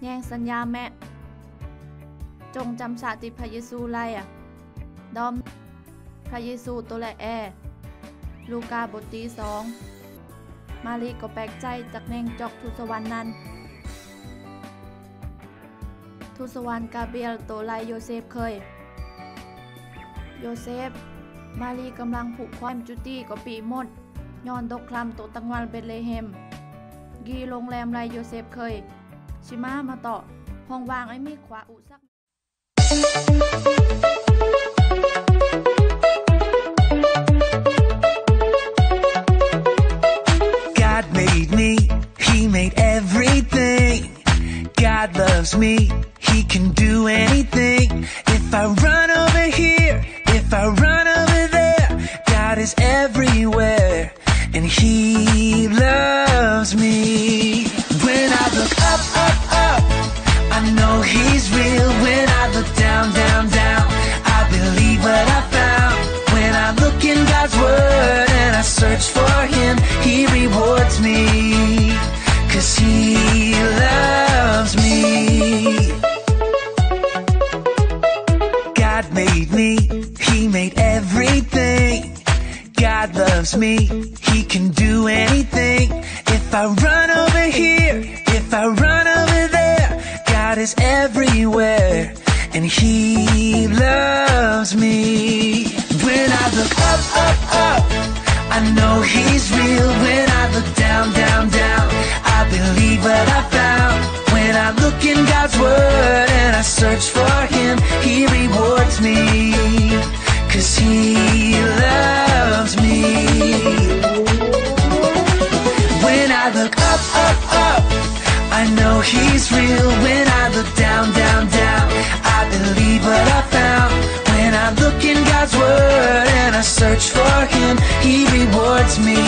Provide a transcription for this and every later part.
แย่งสัญญาแม่จงจำสาติพระเยซูไลดอมพระเยซูตัวและแอลูกาบทที่2มารีก็แปลกใจจากแนงจอกทูตสวรรค์นั้นทูตสวรรค์กาเบรียลตัวไลโยเซฟเคยโยเซฟมารีกำลังผูกความจุตี้ก็ปีหมดย้อนตกคลำตัวตังวันเบธเลเฮมกีโรงแรมไลโยเซฟเคยชิมาต่อห้องวางไอ้มีขวาอุซักGod made me, He made everything. God loves me, He can do anything. If I run over here, if I run over there, God is everywhere, and He loves me. When I look up, up, up, I know He's real. When I look down, down, down, I believe what I found. When I look in God's Word and I search for Him, He rewards me, 'cause He loves me. God made me, He made everything. God loves me, He can do anything. If I run over here, if I run over there, God is everywhere, and He loves me. When I look up, up, up, I know He's real. When I look down, down, down, I believe what I found. When I look in God's Word and I search for Him, He rewards me, 'cause He loves me. When I look up, up, up, I know He's real. When I look down, down, down, I believe what I found. When I look in God's Word and I search for Him, He rewards me,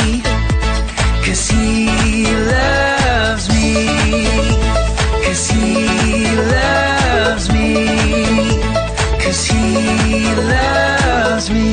'cause He loves me, 'cause He loves me, 'cause He loves me.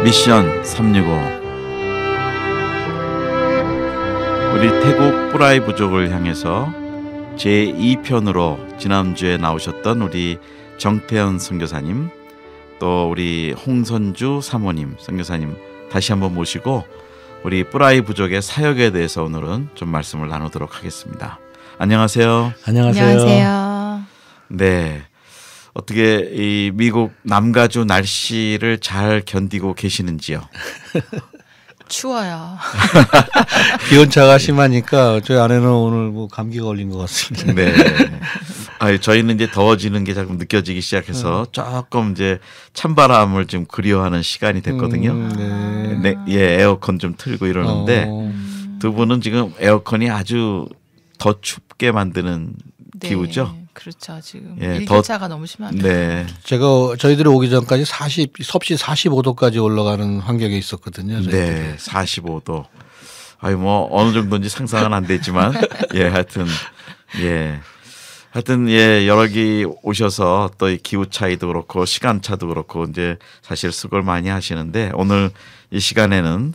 미션 365 우리 태국 뿌라이 부족을 향해서 제2편으로 지난주에 나오셨던 우리 정태현 선교사님, 또 우리 홍선주 사모님 선교사님 다시 한번 모시고 우리 뿌라이 부족의 사역에 대해서 오늘은 좀 말씀을 나누도록 하겠습니다. 안녕하세요. 안녕하세요. 네, 어떻게 이 미국 남가주 날씨를 잘 견디고 계시는지요? 추워요. 기온차가 심하니까 저희 아내는 오늘 뭐 감기가 걸린 것 같습니다. 네. 저희는 이제 더워지는 게 자꾸 느껴지기 시작해서 조금 이제 찬바람을 좀 그리워하는 시간이 됐거든요. 네, 예, 에어컨 좀 틀고 이러는데 두 분은 지금 에어컨이 아주 더 춥게 만드는 기후죠. 그렇죠. 지금 예, 일교차가 너무 심합니다. 네. 저희들이 오기 전까지 섭씨 45도까지 올라가는 환경에 있었거든요. 저희들이. 네, 45도. 뭐 어느 정도인지 상상은 안 되지만 예, 하여튼 여기 오셔서 또 이 기후 차이도 그렇고 시간 차도 그렇고 이제 사실 수고를 많이 하시는데 오늘 이 시간에는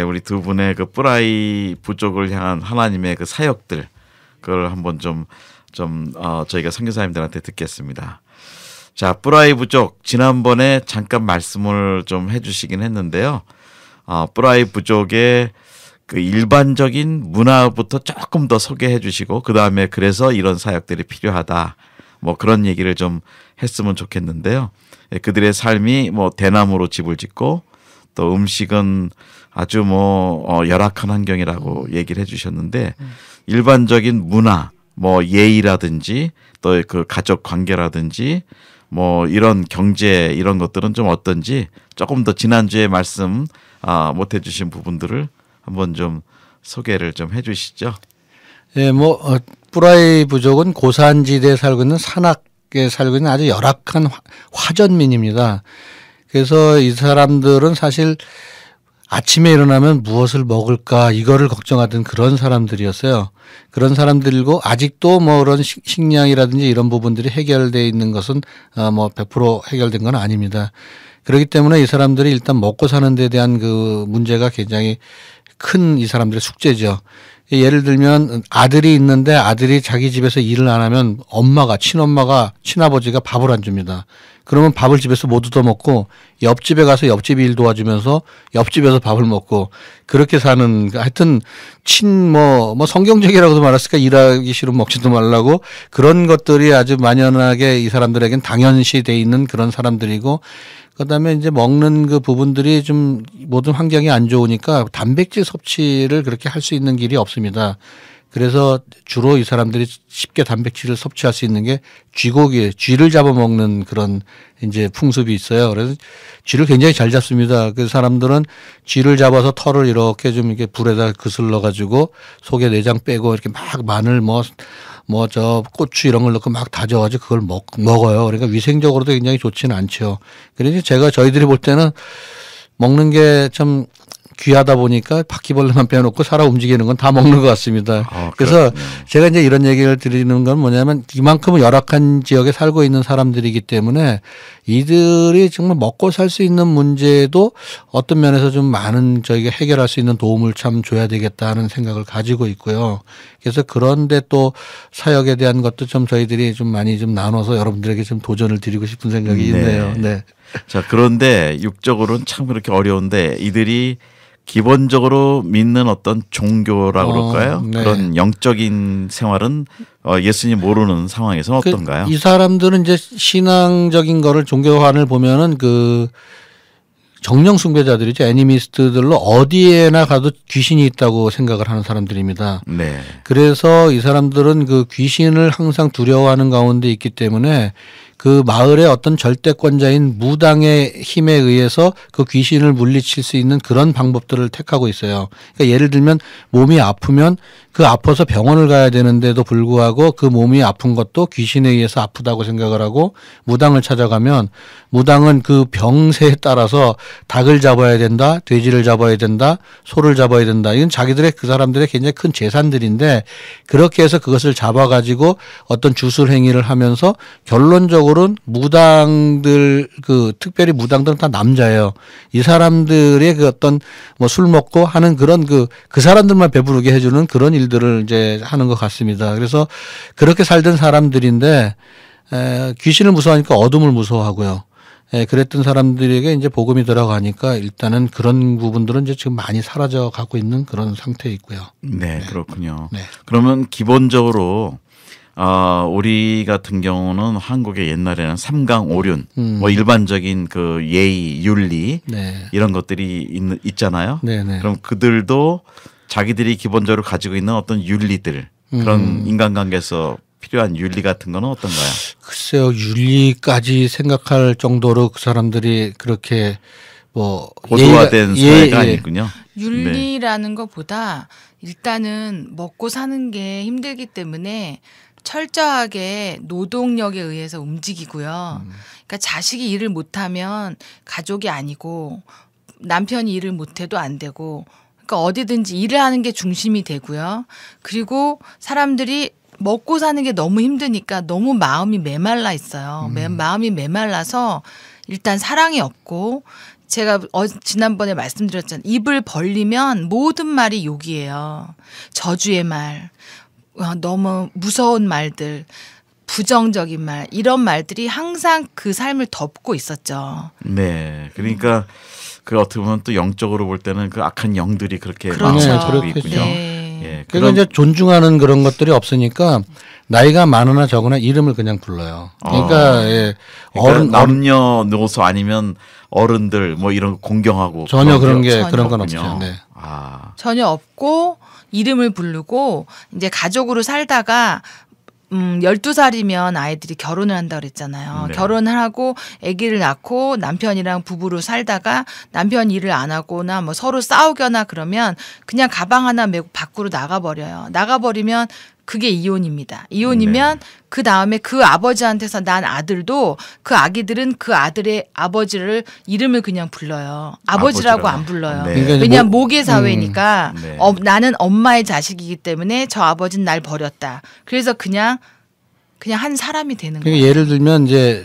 우리 두 분의 그 뿌라이 부족을 향한 하나님의 그 사역들 그걸 한번 좀 저희가 선교사님들한테 듣겠습니다. 자, 뿌라이 부족 지난번에 잠깐 말씀을 좀 해주시긴 했는데요. 뿌라이 부족의 그 일반적인 문화부터 조금 더 소개해 주시고 그 다음에 그래서 이런 사역들이 필요하다. 뭐 그런 얘기를 좀 했으면 좋겠는데요. 그들의 삶이 뭐 대나무로 집을 짓고 또 음식은 아주 열악한 환경이라고 얘기를 해주셨는데 일반적인 문화, 뭐 예의라든지 또 그 가족 관계라든지 뭐 이런 경제 이런 것들은 좀 어떤지 조금 더 지난주에 말씀 못 해주신 부분들을 한번 좀 소개를 좀 해주시죠. 예, 뿌라이 부족은 고산지대에 살고 있는 산악에 살고 있는 아주 열악한 화전민입니다. 그래서 이 사람들은 사실 아침에 일어나면 무엇을 먹을까 이거를 걱정하던 그런 사람들이었어요. 그런 사람들이고 아직도 그런 식량이라든지 이런 부분들이 해결되어 있는 것은 100% 해결된 건 아닙니다. 그렇기 때문에 이 사람들이 일단 먹고 사는 데 대한 그 문제가 굉장히 큰 이 사람들의 숙제죠. 예를 들면 아들이 있는데 아들이 자기 집에서 일을 안 하면 친엄마가 친아버지가 밥을 안 줍니다. 그러면 밥을 집에서 못 얻어먹고 옆집에 가서 옆집 일 도와주면서 옆집에서 밥을 먹고 그렇게 사는 하여튼 성경적이라고도 말했을까 일하기 싫으면 먹지도 말라고 그런 것들이 아주 만연하게 이 사람들에겐 당연시 돼 있는 그런 사람들이고 그다음에 이제 먹는 그 부분들이 좀 모든 환경이 안 좋으니까 단백질 섭취를 그렇게 할 수 있는 길이 없습니다. 그래서 주로 이 사람들이 쉽게 단백질을 섭취할 수 있는 게 쥐를 잡아먹는 그런 이제 풍습이 있어요. 그래서 쥐를 굉장히 잘 잡습니다. 그 사람들은 쥐를 잡아서 털을 이렇게 좀 이렇게 불에다 그슬러 가지고 속에 내장 빼고 이렇게 막 마늘 고추 이런 걸 넣고 막 다져가지고 그걸 먹어요. 그러니까 위생적으로도 굉장히 좋지는 않죠. 그래서 저희들이 볼 때는 먹는 게 참 귀하다 보니까 바퀴벌레만 빼놓고 살아 움직이는 건 다 먹는 것 같습니다. 그래서 제가 이제 이런 얘기를 드리는 건 뭐냐면 이만큼 열악한 지역에 살고 있는 사람들이기 때문에 이들이 정말 먹고 살 수 있는 문제도 어떤 면에서 좀 많은 저희가 해결할 수 있는 도움을 참 줘야 되겠다는 생각을 가지고 있고요. 그래서 그런데 또 사역에 대한 것도 좀 저희들이 좀 많이 좀 나눠서 여러분들에게 좀 도전을 드리고 싶은 생각이 있네요. 네. 자, 그런데 육적으로는 참 그렇게 어려운데 이들이 기본적으로 믿는 어떤 종교라고 그럴까요? 네. 그런 영적인 생활은 예수님 모르는 상황에서는 어떤가요? 이 사람들은 이제 신앙적인 거를 종교관을 보면은 그 정령 숭배자들이죠. 애니미스트들로 어디에나 가도 귀신이 있다고 생각을 하는 사람들입니다. 네. 그래서 이 사람들은 그 귀신을 항상 두려워하는 가운데 있기 때문에 그 마을의 어떤 절대권자인 무당의 힘에 의해서 그 귀신을 물리칠 수 있는 그런 방법들을 택하고 있어요. 그러니까 예를 들면 몸이 아프면 그 아파서 병원을 가야 되는데도 불구하고 그 몸이 아픈 것도 귀신에 의해서 아프다고 생각을 하고 무당을 찾아가면 무당은 그 병세에 따라서 닭을 잡아야 된다, 돼지를 잡아야 된다, 소를 잡아야 된다. 이건 자기들의 그 사람들의 굉장히 큰 재산들인데 그렇게 해서 그것을 잡아가지고 어떤 주술 행위를 하면서 결론적으로는 무당들 특별히 무당들은 다 남자예요. 이 사람들의 그 어떤 술 먹고 하는 그런 그 사람들만 배부르게 해주는 그런 일들 일들을 이제 하는 것 같습니다. 그래서 그렇게 살던 사람들인데 귀신을 무서워하니까 어둠을 무서워하고요. 그랬던 사람들에게 이제 복음이 들어가니까 일단은 그런 부분들은 이제 지금 많이 사라져 가고 있는 그런 상태에 있고요. 네, 그렇군요. 네. 그러면 기본적으로 우리 같은 경우는 한국의 옛날에는 삼강오륜, 뭐 일반적인 그 예의, 윤리 네. 이런 것들이 있잖아요. 네네. 그럼 그들도 자기들이 기본적으로 가지고 있는 어떤 윤리들, 그런 인간관계에서 필요한 윤리 같은 거는 어떤가요? 글쎄요, 윤리까지 생각할 정도로 그 사람들이 그렇게 뭐 고도화된 사회가 아니군요. 윤리라는 것보다 일단은 먹고 사는 게 힘들기 때문에 철저하게 노동력에 의해서 움직이고요. 그러니까 자식이 일을 못하면 가족이 아니고 남편이 일을 못해도 안 되고 그러니까 어디든지 일을 하는 게 중심이 되고요. 그리고 사람들이 먹고 사는 게 너무 힘드니까 너무 마음이 메말라 있어요. 마음이 메말라서 일단 사랑이 없고 제가 지난번에 말씀드렸잖아요. 입을 벌리면 모든 말이 욕이에요. 저주의 말, 너무 무서운 말들, 부정적인 말 이런 말들이 항상 그 삶을 덮고 있었죠. 네, 그러니까 그 어떻게 보면 또 영적으로 볼 때는 그 악한 영들이 그렇게 그렇죠. 마음을 네, 잡고 있군요. 네. 예, 그러니까 이제 존중하는 그런 것들이 없으니까 나이가 많으나 적으나 이름을 그냥 불러요. 그러니까, 그러니까 남녀노소 아니면 어른들 뭐 이런 거 공경하고 전혀 그런 게 전혀 그런 건 없군요. 없죠. 네. 전혀 없고 이름을 부르고 이제 가족으로 살다가 12살이면 아이들이 결혼을 한다 그랬잖아요. 네. 결혼을 하고 아기를 낳고 남편이랑 부부로 살다가 남편 일을 안 하거나 뭐 서로 싸우거나 그러면 그냥 가방 하나 메고 밖으로 나가버려요. 나가버리면 그게 이혼입니다. 이혼이면 그 다음에 그 아버지한테서 난 아들도 그 아기들은 그 아들의 아버지를 이름을 그냥 불러요. 아버지라고 안 불러요. 네. 그러니까 이제 왜냐하면 모계 사회니까 네. 나는 엄마의 자식이기 때문에 저 아버지는 날 버렸다. 그래서 그냥 한 사람이 되는 거예요. 그러니까 예를 들면 이제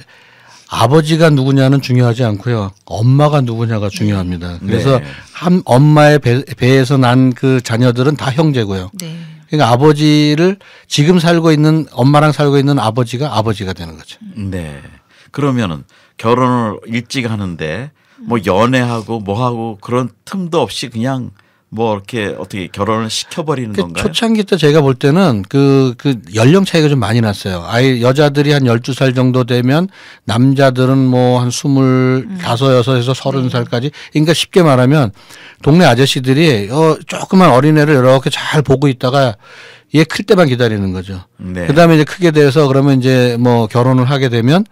아버지가 누구냐는 중요하지 않고요. 엄마가 누구냐가 중요합니다. 그래서 네. 한 엄마의 배에서 난 그 자녀들은 다 형제고요. 네. 그러니까 아버지를 지금 살고 있는 엄마랑 살고 있는 아버지가 되는 거죠. 네. 그러면은 결혼을 일찍 하는데 뭐 연애하고 뭐 하고 그런 틈도 없이 그냥 뭐 이렇게 어떻게 결혼을 시켜버리는 건가요? 초창기 때 제가 볼 때는 그 연령 차이가 좀 많이 났어요. 여자들이 한 12살 정도 되면 남자들은 뭐 한 25, 6에서 30살까지. 그러니까 쉽게 말하면 동네 아저씨들이 조그만 어린애를 이렇게 잘 보고 있다가 얘 클 때만 기다리는 거죠. 네. 그다음에 이제 크게 돼서 그러면 이제 뭐 결혼을 하게 되면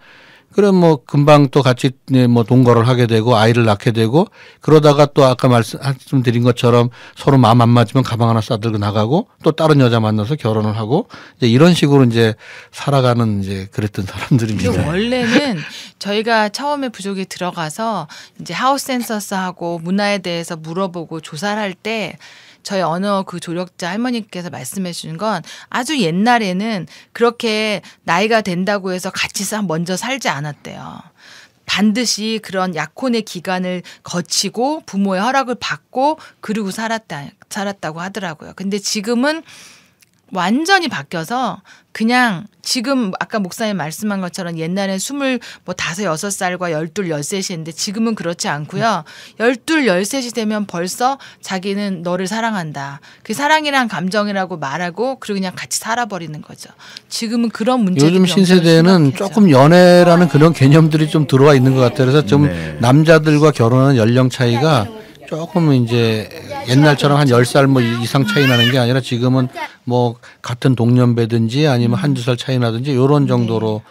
그럼 뭐 금방 또 같이 뭐 동거를 하게 되고 아이를 낳게 되고 그러다가 또 아까 말씀드린 것처럼 서로 마음 안 맞으면 가방 하나 싸들고 나가고 또 다른 여자 만나서 결혼을 하고 이제 이런 식으로 이제 살아가는 이제 그랬던 사람들입니다. 원래는 저희가 처음에 부족에 들어가서 이제 하우스 센서스하고 문화에 대해서 물어보고 조사를 할 때 저희 언어 그 조력자 할머니께서 말씀해 주신 건 아주 옛날에는 그렇게 나이가 된다고 해서 같이 먼저 살지 않았대요. 반드시 그런 약혼의 기간을 거치고 부모의 허락을 받고 그리고 살았다고 하더라고요. 근데 지금은 완전히 바뀌어서 그냥 지금 아까 목사님 말씀한 것처럼 옛날엔 25, 6살과 12, 13이었는데 지금은 그렇지 않고요. 12, 13이 되면 벌써 자기는 너를 사랑한다. 그 사랑이란 감정이라고 말하고 그리고 그냥 같이 살아버리는 거죠. 지금은 그런 문제들이 요즘 신세대에는 조금 연애라는 그런 개념들이 좀 들어와 있는 것 같아요. 그래서 좀 남자들과 결혼하는 연령 차이가 조금 이제 옛날처럼 한 10살 뭐 이상 차이 나는 게 아니라 지금은 뭐 같은 동년배든지 아니면 한두 살 차이 나든지 이런 정도로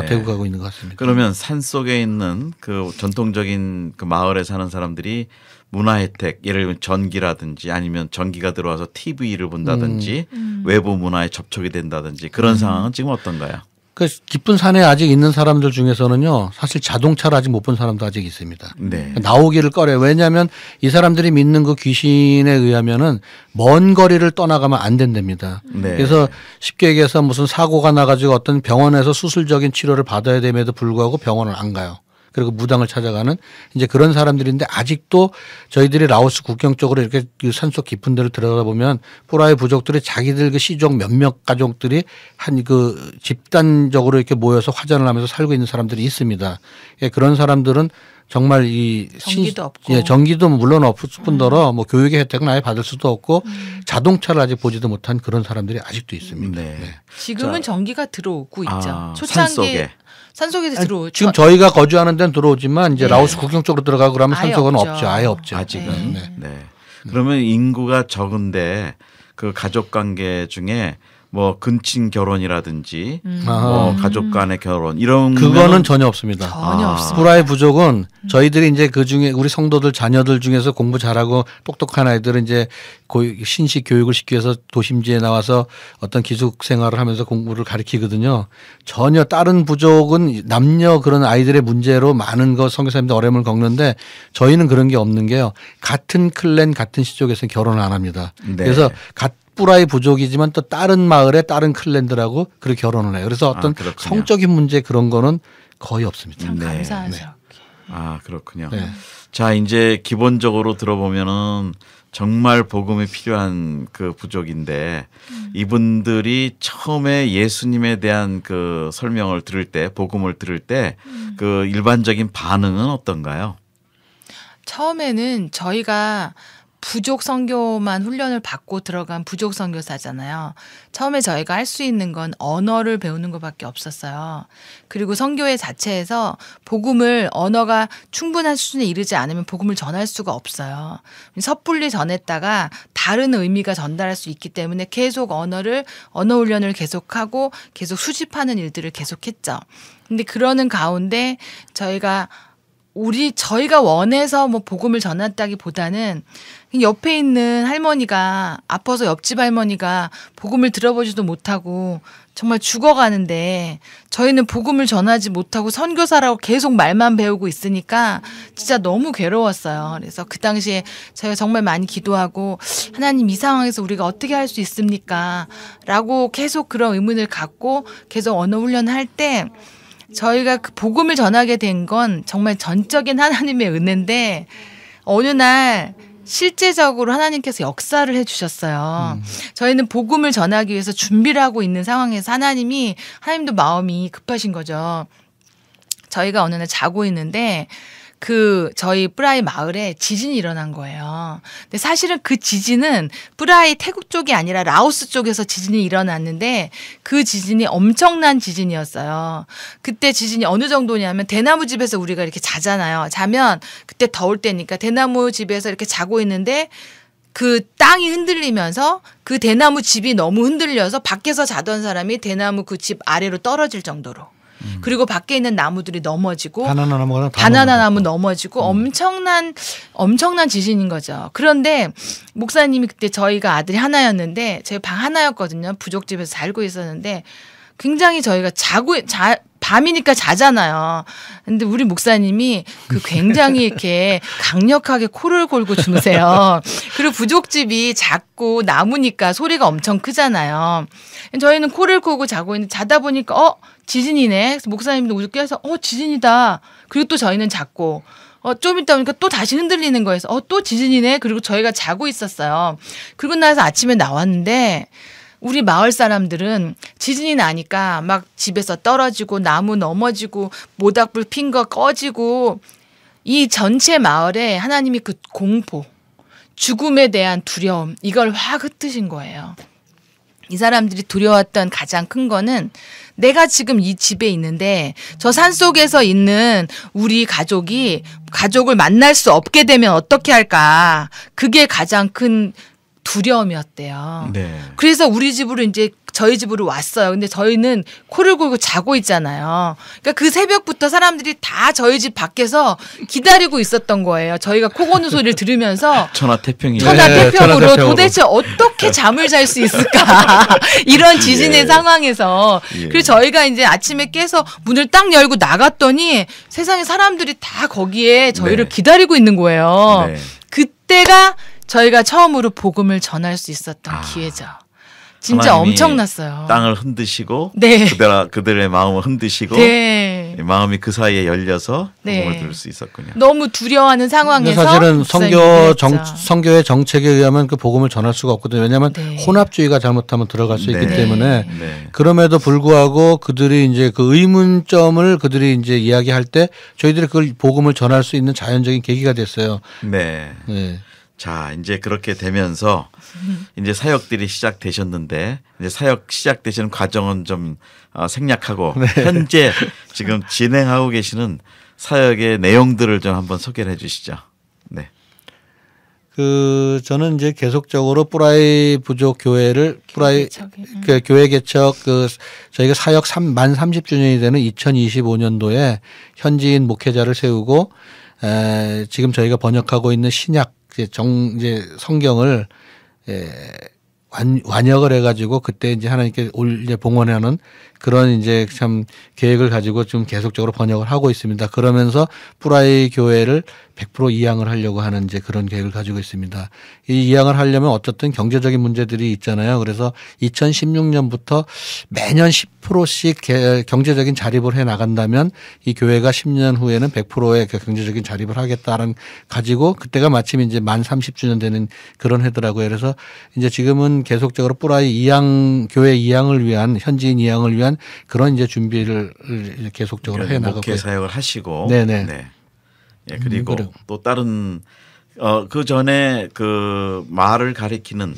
되고 가고 있는 것 같습니다. 그러면 산 속에 있는 그 전통적인 그 마을에 사는 사람들이 문화 혜택, 예를 들면 전기라든지 아니면 전기가 들어와서 TV를 본다든지 외부 문화에 접촉이 된다든지 그런 상황은 지금 어떤가요? 그 깊은 산에 아직 있는 사람들 중에서는요, 사실 자동차를 아직 못 본 사람도 아직 있습니다. 네. 나오기를 꺼려요. 왜냐하면 이 사람들이 믿는 그 귀신에 의하면은 먼 거리를 떠나가면 안 된답니다. 네. 그래서 쉽게 얘기해서 무슨 사고가 나가지고 어떤 병원에서 수술적인 치료를 받아야 됨에도 불구하고 병원을 안 가요. 그리고 무당을 찾아가는 이제 그런 사람들인데 아직도 저희들이 라오스 국경 쪽으로 이렇게 그 산속 깊은 데를 들어가보면 뿌라이 부족들이 자기들 그 시족 몇몇 가족들이 한 그 집단적으로 이렇게 모여서 화전을 하면서 살고 있는 사람들이 있습니다. 예, 그런 사람들은 정말 이 전기도 없고 예, 전기도 물론 없을 뿐더러 뭐 교육의 혜택은 아예 받을 수도 없고 자동차를 아직 보지도 못한 그런 사람들이 아직도 있습니다. 네. 네. 지금은 전기가 들어오고 있죠. 산속에. 산속에도 들어오죠. 지금 저희가 거주하는 데는 들어오지만 이제 네. 라오스 국경 쪽으로 들어가고 그러면 아예 산속은 없죠. 없죠. 아예 없죠. 아직은. 네. 네. 그러면 인구가 적은데 그 가족 관계 중에 뭐 근친 결혼이라든지 뭐 가족 간의 결혼 이런 그거는 전혀 없습니다. 전혀 없습니다. 뿌라이 부족은 저희들이 이제 그 중에 우리 성도들 자녀들 중에서 공부 잘하고 똑똑한 아이들은 이제 신식 교육을 시키기 위해서 도심지에 나와서 어떤 기숙 생활을 하면서 공부를 가르치거든요. 전혀 다른 부족은 남녀 그런 아이들의 문제로 많은 거 선교사님들 어려움을 겪는데 저희는 그런 게 없는 게요. 같은 클랜 같은 시족에서는 결혼을 안 합니다. 네. 그래서 뿌라이 부족이지만 또 다른 마을에 다른 클랜들하고 그렇게 결혼을 해요. 그래서 어떤 그렇군요. 성적인 문제 그런 거는 거의 없습니다. 참 네. 감사하죠. 아, 그렇군요. 네. 자, 이제 기본적으로 들어보면은 정말 복음이 필요한 그 부족인데 이분들이 처음에 예수님에 대한 그 설명을 들을 때 복음을 들을 때 그 일반적인 반응은 어떤가요? 처음에는 저희가 부족 선교만 훈련을 받고 들어간 부족 선교사잖아요. 처음에 저희가 할 수 있는 건 언어를 배우는 것밖에 없었어요. 그리고 선교회 자체에서 복음을 언어가 충분한 수준에 이르지 않으면 복음을 전할 수가 없어요. 섣불리 전했다가 다른 의미가 전달할 수 있기 때문에 계속 언어 훈련을 계속하고 계속 수집하는 일들을 계속했죠. 근데 그러는 가운데 저희가 원해서 뭐 복음을 전했다기보다는 옆에 있는 할머니가 아파서 옆집 할머니가 복음을 들어보지도 못하고 정말 죽어가는데 저희는 복음을 전하지 못하고 선교사라고 계속 말만 배우고 있으니까 진짜 너무 괴로웠어요. 그래서 그 당시에 저희가 정말 많이 기도하고 하나님 이 상황에서 우리가 어떻게 할 수 있습니까? 라고 계속 그런 의문을 갖고 계속 언어 훈련을 할 때 저희가 그 복음을 전하게 된 건 정말 전적인 하나님의 은혜인데 어느 날 실제적으로 하나님께서 역사를 해주셨어요. 저희는 복음을 전하기 위해서 준비를 하고 있는 상황에서 하나님도 마음이 급하신 거죠. 저희가 어느 날 자고 있는데 저희 뿌라이 마을에 지진이 일어난 거예요. 근데 사실은 그 지진은 뿌라이 태국 쪽이 아니라 라오스 쪽에서 지진이 일어났는데 그 지진이 엄청난 지진이었어요. 그때 지진이 어느 정도냐면 대나무 집에서 우리가 이렇게 자잖아요. 자면 그때 더울 때니까 대나무 집에서 이렇게 자고 있는데 그 땅이 흔들리면서 그 대나무 집이 너무 흔들려서 밖에서 자던 사람이 대나무 그 집 아래로 떨어질 정도로. 그리고 밖에 있는 나무들이 넘어지고 바나나 나무 넘어지고 엄청난 지진인 거죠. 그런데 목사님이 그때 저희가 아들이 하나였는데 저희 방 하나였거든요. 부족집에서 살고 있었는데 굉장히 저희가 밤이니까 자잖아요. 근데 우리 목사님이 굉장히 이렇게 강력하게 코를 골고 주무세요. 그리고 부족집이 작고 나무니까 소리가 엄청 크잖아요. 저희는 코를 골고 자고 있는데 자다 보니까 지진이네. 그래서 목사님도 우리 깨서 지진이다. 그리고 또 저희는 잤고 좀 있다 보니까 또 다시 흔들리는 거여서 또 지진이네. 그리고 저희가 자고 있었어요. 그리고 나서 아침에 나왔는데 우리 마을 사람들은 지진이 나니까 막 집에서 떨어지고 나무 넘어지고 모닥불 핀 거 꺼지고 이 전체 마을에 하나님이 그 공포, 죽음에 대한 두려움 이걸 확 흩으신 거예요. 이 사람들이 두려웠던 가장 큰 거는 내가 지금 이 집에 있는데 저 산속에서 있는 우리 가족을 만날 수 없게 되면 어떻게 할까. 그게 가장 큰 두려움이었대요. 네. 그래서 우리 집으로 이제 저희 집으로 왔어요. 근데 저희는 코를 골고 자고 있잖아요. 그러니까 그 새벽부터 사람들이 다 저희 집 밖에서 기다리고 있었던 거예요. 저희가 코 고는 소리를 들으면서 천하태평으로 도대체 어떻게 잠을 잘 수 있을까. 이런 지진의 상황에서. 그래서 저희가 이제 아침에 깨서 문을 딱 열고 나갔더니 세상에 사람들이 다 거기에 저희를 기다리고 있는 거예요. 그때가 저희가 처음으로 복음을 전할 수 있었던 기회죠. 진짜 엄청났어요. 땅을 흔드시고 네. 그들의 마음을 흔드시고 네. 마음이 그 사이에 열려서 네. 복음을 들을 수 있었군요. 너무 두려워하는 상황에서 사실은 목사님이 성교의 정책에 의하면 그 복음을 전할 수가 없거든요. 왜냐하면 네. 혼합주의가 잘못하면 들어갈 수 있기 네. 때문에 네. 그럼에도 불구하고 그들이 이제 그 의문점을 그들이 이제 이야기할 때 저희들이 그걸 복음을 전할 수 있는 자연적인 계기가 됐어요. 네. 네. 자, 이제 그렇게 되면서 이제 사역들이 시작되셨는데 이제 사역 시작되시는 과정은 좀 생략하고 현재 지금 진행하고 계시는 사역의 내용들을 좀 한번 소개를 해 주시죠. 네. 그 저는 이제 계속적으로 뿌라이 부족 교회를 뿌라이 그 교회 개척 그 저희가 사역 만 30주년이 되는 2025년도에 현지인 목회자를 세우고 지금 저희가 번역하고 있는 신약 이제 성경을 완역을 해가지고 그때 이제 하나님께 이제 봉헌하는 그런 이제 참 계획을 가지고 좀 계속적으로 번역을 하고 있습니다. 그러면서 뿌라이 교회를 100% 이양을 하려고 하는 이제 그런 계획을 가지고 있습니다. 이 이양을 하려면 어쨌든 경제적인 문제들이 있잖아요. 그래서 2016년부터 매년 10%씩 경제적인 자립을 해 나간다면 이 교회가 10년 후에는 100%의 경제적인 자립을 하겠다는 가지고 그때가 마침 이제 만 30주년 되는 그런 해더라고요. 그래서 이제 지금은 계속적으로 뿌라이 교회 이양을 위한 현지인 이양을 위한 그런 이제 준비를 계속적으로 해 나가고 목회 사역을 하시고 네네. 네. 예, 그리고 또 다른 그 전에 그 말을 가리키는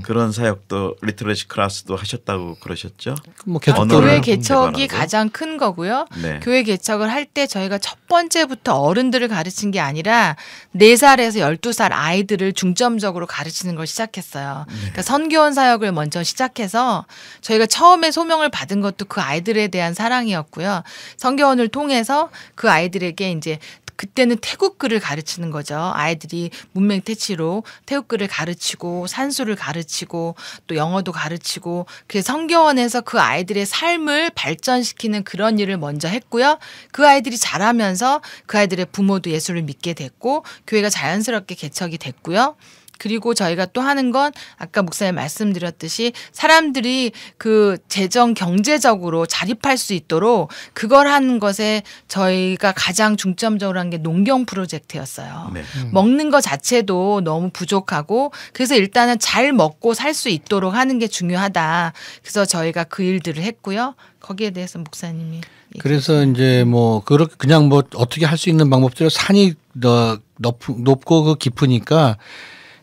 그런 사역도 리터러시 클래스도 하셨다고 그러셨죠? 뭐 계속 교회 개척이 가장 큰 거고요. 네. 교회 개척을 할 때 저희가 첫 번째부터 어른들을 가르친 게 아니라 4살에서 12살 아이들을 중점적으로 가르치는 걸 시작했어요. 그러니까 선교원 사역을 먼저 시작해서 저희가 처음에 소명을 받은 것도 그 아이들에 대한 사랑이었고요. 선교원을 통해서 그 아이들에게 이제 그때는 태국글을 가르치는 거죠. 아이들이 문맹 퇴치로 태국글을 가르치고 산수를 가르치고 또 영어도 가르치고 그래서 성교원에서 그 아이들의 삶을 발전시키는 그런 일을 먼저 했고요. 그 아이들이 자라면서 그 아이들의 부모도 예수를 믿게 됐고 교회가 자연스럽게 개척이 됐고요. 그리고 저희가 또 하는 건 아까 목사님 말씀드렸듯이 사람들이 그 재정 경제적으로 자립할 수 있도록 그걸 하는 것에 저희가 가장 중점적으로 한 게 농경 프로젝트였어요. 네. 먹는 것 자체도 너무 부족하고 그래서 일단은 잘 먹고 살 수 있도록 하는 게 중요하다. 그래서 저희가 그 일들을 했고요. 거기에 대해서 목사님이 그래서 이제 뭐 그렇게 그냥 뭐 어떻게 할 수 있는 방법들은 산이 높고 그 깊으니까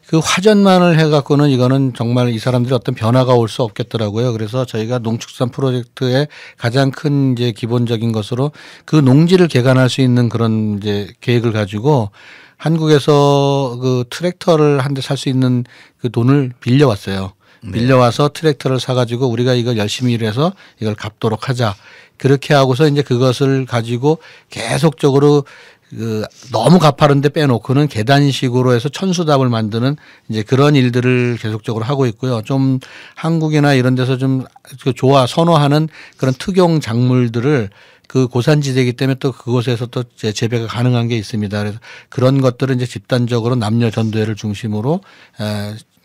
그 화전만을 해갖고는 이거는 정말 이 사람들이 어떤 변화가 올 수 없겠더라고요. 그래서 저희가 농축산 프로젝트의 가장 큰 이제 기본적인 것으로 그 농지를 개간할 수 있는 그런 이제 계획을 가지고 한국에서 그 트랙터를 한 대 살 수 있는 그 돈을 빌려왔어요. 빌려와서 트랙터를 사가지고 우리가 이걸 열심히 일해서 이걸 갚도록 하자. 그렇게 하고서 이제 그것을 가지고 계속적으로 그 너무 가파른데 빼놓고는 계단식으로 해서 천수답을 만드는 이제 그런 일들을 계속적으로 하고 있고요. 좀 한국이나 이런 데서 좀 선호하는 그런 특용 작물들을 그 고산지대이기 때문에 또 그곳에서 또 재배가 가능한 게 있습니다. 그래서 그런 것들은 이제 집단적으로 남녀 전도회를 중심으로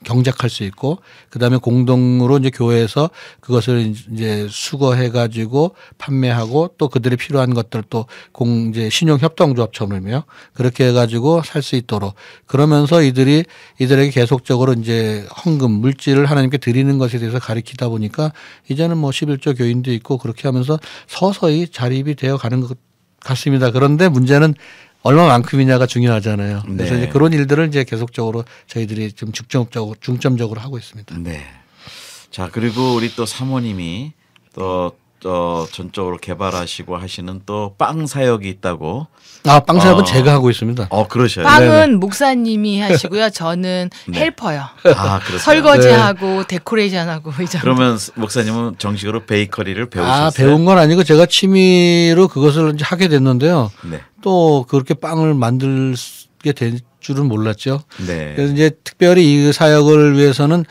경작할 수 있고 그다음에 공동으로 이제 교회에서 그것을 이제 수거해 가지고 판매하고 또 그들이 필요한 것들 또 이제 신용 협동조합처럼요. 그렇게 해 가지고 살 수 있도록 그러면서 이들에게 계속적으로 이제 헌금 물질을 하나님께 드리는 것에 대해서 가르치다 보니까 이제는 뭐 11조 교인도 있고 그렇게 하면서 서서히 자립이 되어 가는 것 같습니다. 그런데 문제는 얼마만큼이냐가 중요하잖아요. 그래서 네. 이제 그런 일들을 이제 계속적으로 저희들이 좀 중점적으로 하고 있습니다. 네. 자, 그리고 우리 또 사모님이 또 전적으로 개발하시고 하시는 또 빵 사역이 있다고. 빵 사역은 제가 하고 있습니다. 그러셔요. 빵은 네네. 목사님이 하시고요. 저는 네. 헬퍼요. 그렇죠. 설거지하고 데코레이션하고 이 정도. 그러면 목사님은 정식으로 베이커리를 배우셨어요? 배운 건 아니고 제가 취미로 그것을 이제 하게 됐는데요. 네. 또 그렇게 빵을 만들게 줄은 몰랐죠. 네. 그래서 이제 특별히 이 사역을 위해서는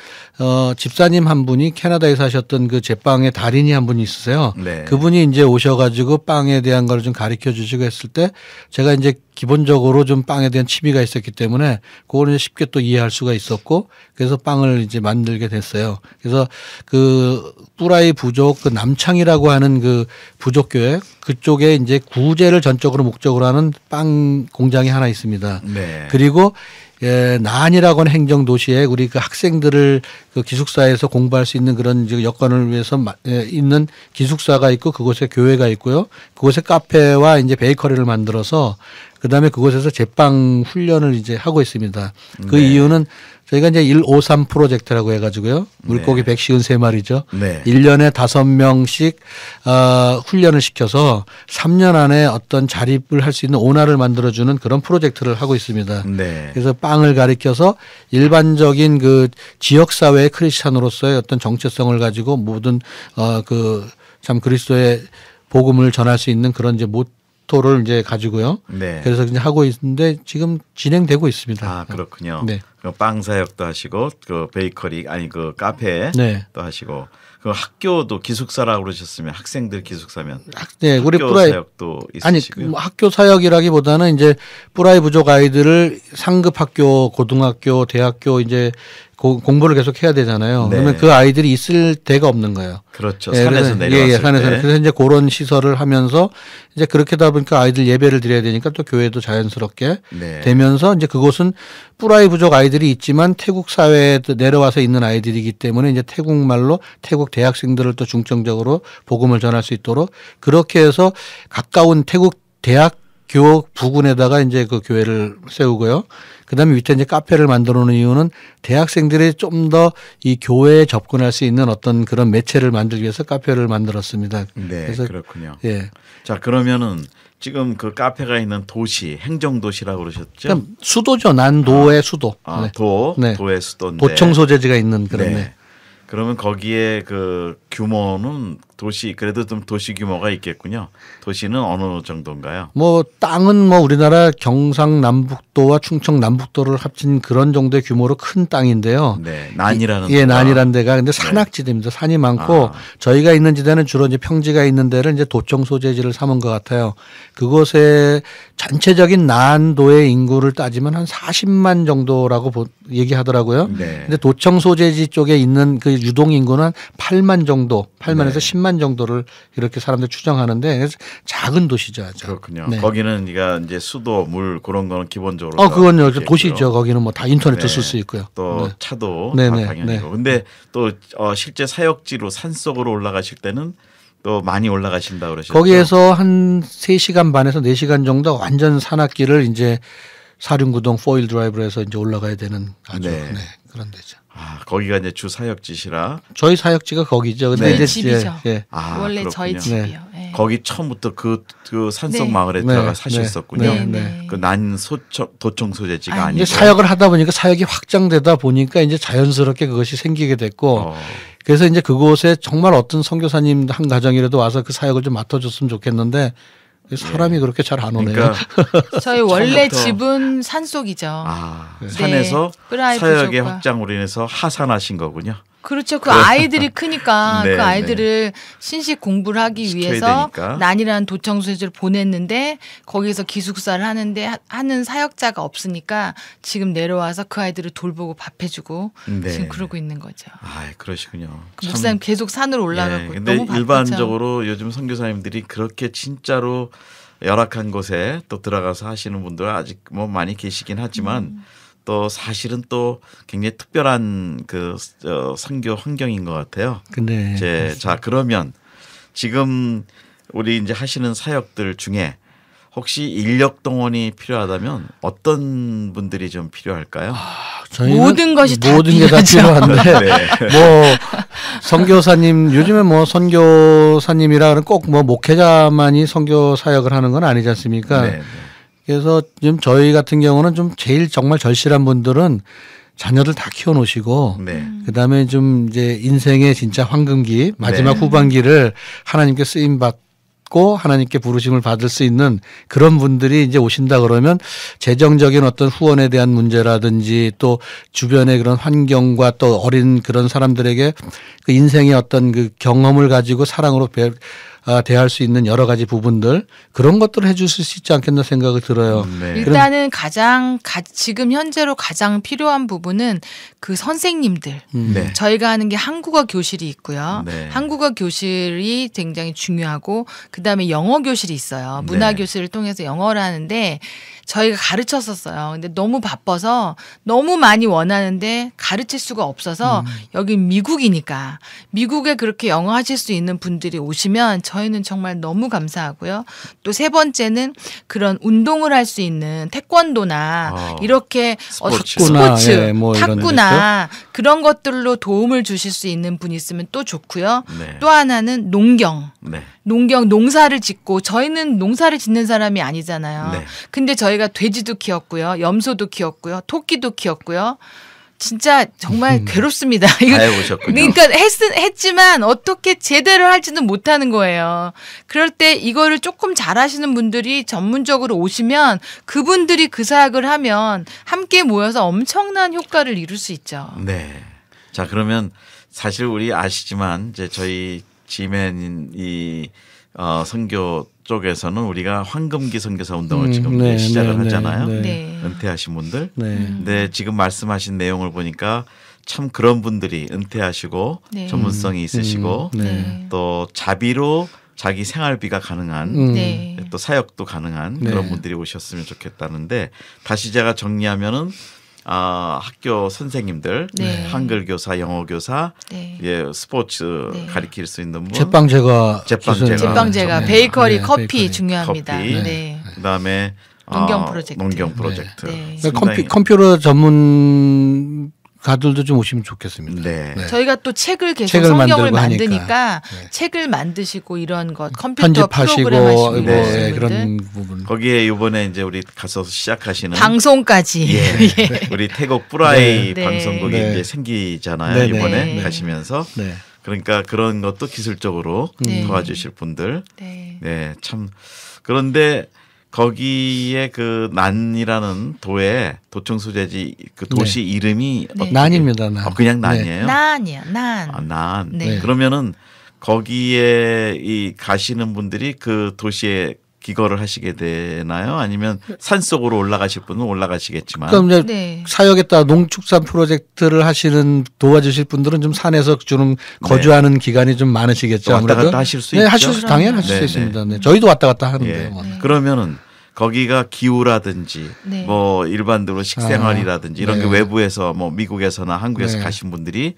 집사님 한 분이 캐나다에 사셨던 그 제빵의 달인이 한 분이 있으세요. 네. 그분이 이제 오셔가지고 빵에 대한 걸 좀 가르쳐 주시고 했을 때 제가 이제 기본적으로 좀 빵에 대한 취미가 있었기 때문에 그거를 이제 쉽게 또 이해할 수가 있었고 그래서 빵을 이제 만들게 됐어요. 그래서 그 뿌라이 부족 그 남창이라고 하는 그 부족교회 그쪽에 이제 구제를 전적으로 목적으로 하는 빵 공장이 하나 있습니다. 네. 그리고 나안이라고 하는 행정도시에 우리 그 학생들을 그 기숙사에서 공부할 수 있는 그런 여건을 위해서 있는 기숙사가 있고 그곳에 교회가 있고요. 그곳에 카페와 이제 베이커리를 만들어서 그다음에 그곳에서 제빵 훈련을 이제 하고 있습니다. 그 네. 이유는 저희가 이제 153 프로젝트라고 해가지고요. 물고기 네. 153마리죠. 네. 1년에 5명씩 훈련을 시켜서 3년 안에 어떤 자립을 할 수 있는 온화를 만들어주는 그런 프로젝트를 하고 있습니다. 네. 그래서 빵을 가리켜서 일반적인 그 지역사회의 크리스찬으로서의 어떤 정체성을 가지고 모든 그 참 그리스도의 복음을 전할 수 있는 그런 이제 모토를 이제 가지고요. 네. 그래서 이제 하고 있는데 지금 진행되고 있습니다. 아, 그렇군요. 네. 그 빵 사역도 하시고 그 베이커리 아니 그 카페도 네. 하시고 그 학교도 기숙사라고 그러셨으면 학생들 기숙사면 네, 우리 학교 뿌라이 사역도 아니 있으시고요. 뭐 학교 사역이라기보다는 이제 뿌라이 부족 아이들을 상급 학교, 고등학교, 대학교 이제 공부를 계속 해야 되잖아요. 네. 그러면 그 아이들이 있을 데가 없는 거예요. 그렇죠. 예, 산에서 그래서, 내려왔을 산에서. 때. 그래서 이제 그런 시설을 하면서 이제 그렇게 하다 보니까 아이들 예배를 드려야 되니까 또 교회도 자연스럽게 네. 되면서 이제 그곳은 뿌라이 부족 아이들이 있지만 태국 사회에 내려와서 있는 아이들이기 때문에 이제 태국 말로 태국 대학생들을 또 중점적으로 복음을 전할 수 있도록 그렇게 해서 가까운 태국 대학교 부근에다가 이제 그 교회를 세우고요. 그다음에 밑에 이제 카페를 만들어 놓은 이유는 대학생들이 좀 더 이 교회에 접근할 수 있는 어떤 그런 매체를 만들기 위해서 카페를 만들었습니다. 네, 그래서 그렇군요. 예. 자, 그러면은 지금 그 카페가 있는 도시 행정도시라고 그러셨죠? 그러니까 수도죠. 난도의 수도. 아, 네. 도의 네. 수도인데. 도청 소재지가 있는 그런 네. 네. 그러면 거기에 그 규모는 도시 그래도 좀 도시 규모가 있겠군요. 도시는 어느 정도인가요? 뭐 땅은 뭐 우리나라 경상남북도와 충청남북도를 합친 그런 정도의 규모로 큰 땅인데요. 네, 난이라는 예, 데가. 난이라는 데가 근데 산악지대입니다. 산이 많고 아. 저희가 있는 지대는 주로 이제 평지가 있는 데를 이제 도청 소재지를 삼은 것 같아요. 그곳에 전체적인 난도의 인구를 따지면 한 40만 정도라고 얘기하더라고요. 네. 근데 도청 소재지 쪽에 있는 그 유동 인구는 한 8만 정도, 8만에서 네. 10만 정도를 이렇게 사람들 추정하는데 그래서 작은 도시죠. 아주. 그렇군요. 네. 거기는 네가 이제 수도, 물 그런 거는 기본적으로 그건요. 있겠고요. 도시죠. 거기는 뭐 다 인터넷도 네. 쓸 수 있고요. 또 네. 차도 네, 다 네, 당연히고. 네. 근데 또 실제 사역지로 산속으로 올라가실 때는 또 많이 올라가신다 그러셨죠. 거기에서 한 3시간 반에서 4시간 정도 완전 산악길을 이제 사륜구동 포일 드라이브로 해서 이제 올라가야 되는 아주 네. 그런 데죠. 아, 거기가 이제 주 사역지시라. 저희 사역지가 거기죠. 근데 네. 이제 집이죠. 아, 원래 그렇군요. 저희 집이요. 네. 거기 처음부터 그 산속 네. 마을에 네. 들어가 네. 사셨었군요. 네, 네. 그 난 도청 소재지가 아, 아니고. 이제 사역을 하다 보니까 사역이 확장되다 보니까 이제 자연스럽게 그것이 생기게 됐고 어, 그래서 이제 그곳에 정말 어떤 선교사님 한 가정이라도 와서 그 사역을 좀 맡아줬으면 좋겠는데 사람이 그렇게 잘 안 오네요. 그러니까 저희 원래 처음부터- 집은 산속이죠. 아, 네. 산에서 프라이 사역의 부족과. 확장으로 인해서 하산하신 거군요. 그렇죠. 그 아이들이 크니까 네, 그 아이들을 신식 공부를 하기 시켜야 위해서 되니까. 난이라는 도청소재를 보냈는데 거기서 기숙사를 하는데 하는 사역자가 없으니까 지금 내려와서 그 아이들을 돌보고 밥해주고 네. 지금 그러고 있는 거죠. 아, 그러시군요. 그 목사님 계속 산으로 올라가고 예, 근데 너무 바쁘죠. 일반적으로 요즘 선교사님들이 그렇게 진짜로 열악한 곳에 또 들어가서 하시는 분들 아직 뭐 많이 계시긴 하지만 또 사실은 또 굉장히 특별한 그 선교 환경인 것 같아요. 근데 자, 그러면 지금 우리 이제 하시는 사역들 중에 혹시 인력 동원이 필요하다면 어떤 분들이 좀 필요할까요? 저희는 모든 것이 다 모든 게 다 필요한데 네. 뭐 선교사님 요즘에 뭐 선교사님이라 그러면 꼭 뭐 목회자만이 선교 사역을 하는 건 아니지 않습니까? 네, 네. 그래서 지금 저희 같은 경우는 좀 제일 정말 절실한 분들은 자녀들 다 키워놓으시고 네. 그다음에 좀 이제 인생의 진짜 황금기 마지막 네. 후반기를 하나님께 쓰임 받고 믿고 하나님께 부르심을 받을 수 있는 그런 분들이 이제 오신다 그러면 재정적인 어떤 후원에 대한 문제라든지 또 주변의 그런 환경과 또 어린 그런 사람들에게 그 인생의 어떤 그 경험을 가지고 사랑으로 대할 수 있는 여러 가지 부분들 그런 것들을 해주실 수 있지 않겠나 생각이 들어요. 네. 일단은 지금 현재로 가장 필요한 부분은 그 선생님들. 네. 저희가 하는 게 한국어 교실이 있고요. 네. 한국어 교실이 굉장히 중요하고 그다음에 영어 교실이 있어요. 문화 네. 교실을 통해서 영어를 하는데 저희가 가르쳤었어요. 근데 너무 바빠서 너무 많이 원하는데 가르칠 수가 없어서 여기 미국이니까 미국에 그렇게 영어 하실 수 있는 분들이 오시면 저희는 정말 너무 감사하고요. 또 세 번째는 그런 운동을 할 수 있는 태권도나 이렇게 스포츠, 예, 뭐 이런 탁구나 그런 것들로 도움을 주실 수 있는 분 있으면 또 좋고요. 네. 또 하나는 농경. 네. 농사를 짓고 저희는 농사를 짓는 사람이 아니잖아요. 네. 근데 저희가 돼지도 키웠고요. 염소도 키웠고요. 토끼도 키웠고요. 진짜 정말 괴롭습니다. 다 해보셨군요. 그러니까 했지만 어떻게 제대로 할지는 못하는 거예요. 그럴 때 이거를 조금 잘하시는 분들이 전문적으로 오시면 그분들이 그 사역을 하면 함께 모여서 엄청난 효과를 이룰 수 있죠. 네. 자, 그러면 사실 우리 아시지만 이제 저희 지멘 이 선교 쪽에서는 우리가 황금기 선교사 운동을 지금 네, 시작을 네, 하잖아요. 네, 네. 은퇴하신 분들. 네. 근데 지금 말씀하신 내용을 보니까 참 그런 분들이 은퇴하시고 네. 전문성이 있으시고 네. 또 자비로 자기 생활비가 가능한 네. 또 사역도 가능한 네. 그런 분들이 오셨으면 좋겠다는데 다시 제가 정리하면은 학교 선생님들, 네. 한글 교사, 영어 교사, 네. 예, 스포츠 네. 가리킬 수 있는 분, 제빵 제과 제빵제가 네. 베이커리 네, 커피 베이커리. 중요합니다. 커피. 네. 그다음에 농경 프로젝트. 농경 프로젝트. 네. 상당히- 컴퓨터 전문 가들도 좀 오시면 좋겠습니다. 네. 네. 저희가 또 책을 계속 책을 성경을 만들고 하니까. 만드니까 네. 책을 만드시고 이런 것 컴퓨터 편집하시고 프로그램 하시고 뭐 네. 이러시는 예, 분들. 그런 부분. 거기에 이번에 이제 우리 가서 시작하시는 방송까지 예. 우리 태국 뿌라이 네. 방송국이 네. 이제 생기잖아요. 네, 네. 이번에 네. 가시면서 네. 그러니까 그런 것도 기술적으로 네. 도와주실 분들. 네. 네, 참 그런데 거기에 그 난이라는 도에 도청 소재지 그 도시 이름이 네. 난입니다. 난. 그냥 난이에요. 난이야 난. 아, 난. 네. 그러면은 거기에 이 가시는 분들이 그 도시에 기거를 하시게 되나요? 아니면 산 속으로 올라가실 분은 올라가시겠지만. 그럼 이제 네. 사역에 따라 농축산 프로젝트를 하시는 도와주실 분들은 좀 산에서 좀 거주하는 기간이 좀 많으시겠죠. 왔다 아무래도. 갔다 하실 수 네, 있죠? 하실 수 당연히 하실 네, 수 네. 있습니다. 네. 저희도 왔다 갔다 하는데. 예. 뭐. 그러면은 거기가 기후라든지 네. 뭐 일반적으로 식생활이라든지 이런 네. 게 외부에서 뭐 미국에서나 한국에서 네. 가신 분들이